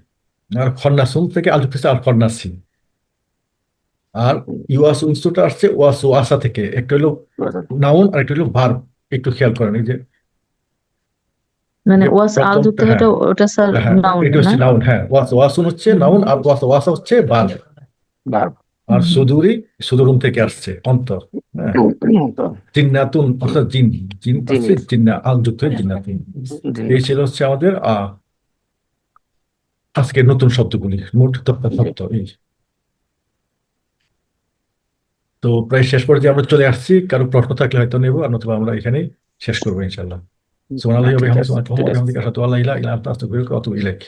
আর খন্নাসুম থেকে আল যুক্ত হচ্ছে আল খন্নাসি। আর ইউয়াসু ইনস্টুটা আসছে ওয়াসু আসা থেকে, একটা হলো নাউন আর একটা হলো ভার্ব। একটু খেয়াল করেন, এই যে মানে যে ওয়াস আল যুক্ত প্রথমটা, এটা ওটা স্যার হ্যাঁ নাউন এটা না? হচ্ছে নাউন। হ্যাঁ, ওয়াসুন হচ্ছে নাউন, আর ওয়াসা হচ্ছে ভার্ব। ভার্ব। আর সুদুরুন থেকে আসছে অন্তর। হ্যাঁ, জিন্নাতুন অর্থাৎ জিন, জিন আসছে জিন্না, আল যুক্ত হয়ে জিন্নাতুন। এই ছিল হচ্ছে আমাদের আজকের নতুন শব্দগুলি, মোট 10টা শব্দ। এই তো প্রায় শেষ পর্যায়ে আমরা চলে আসছি। কারো প্রশ্ন থাকলে হয়তো নেবো, আর নতুবা আমরা এখানেই শেষ করবো ইনশাল্লাহ। সুবহানাল্লাহি ওয়া বিহামদিহি, সুবহানাল্লাহি ওয়া বিহামদিহি, আশহাদু আল্লা ইলাহা ইল্লা আনতা, আস্তাগফিরুকা ওয়া আতুবু ইলাইক।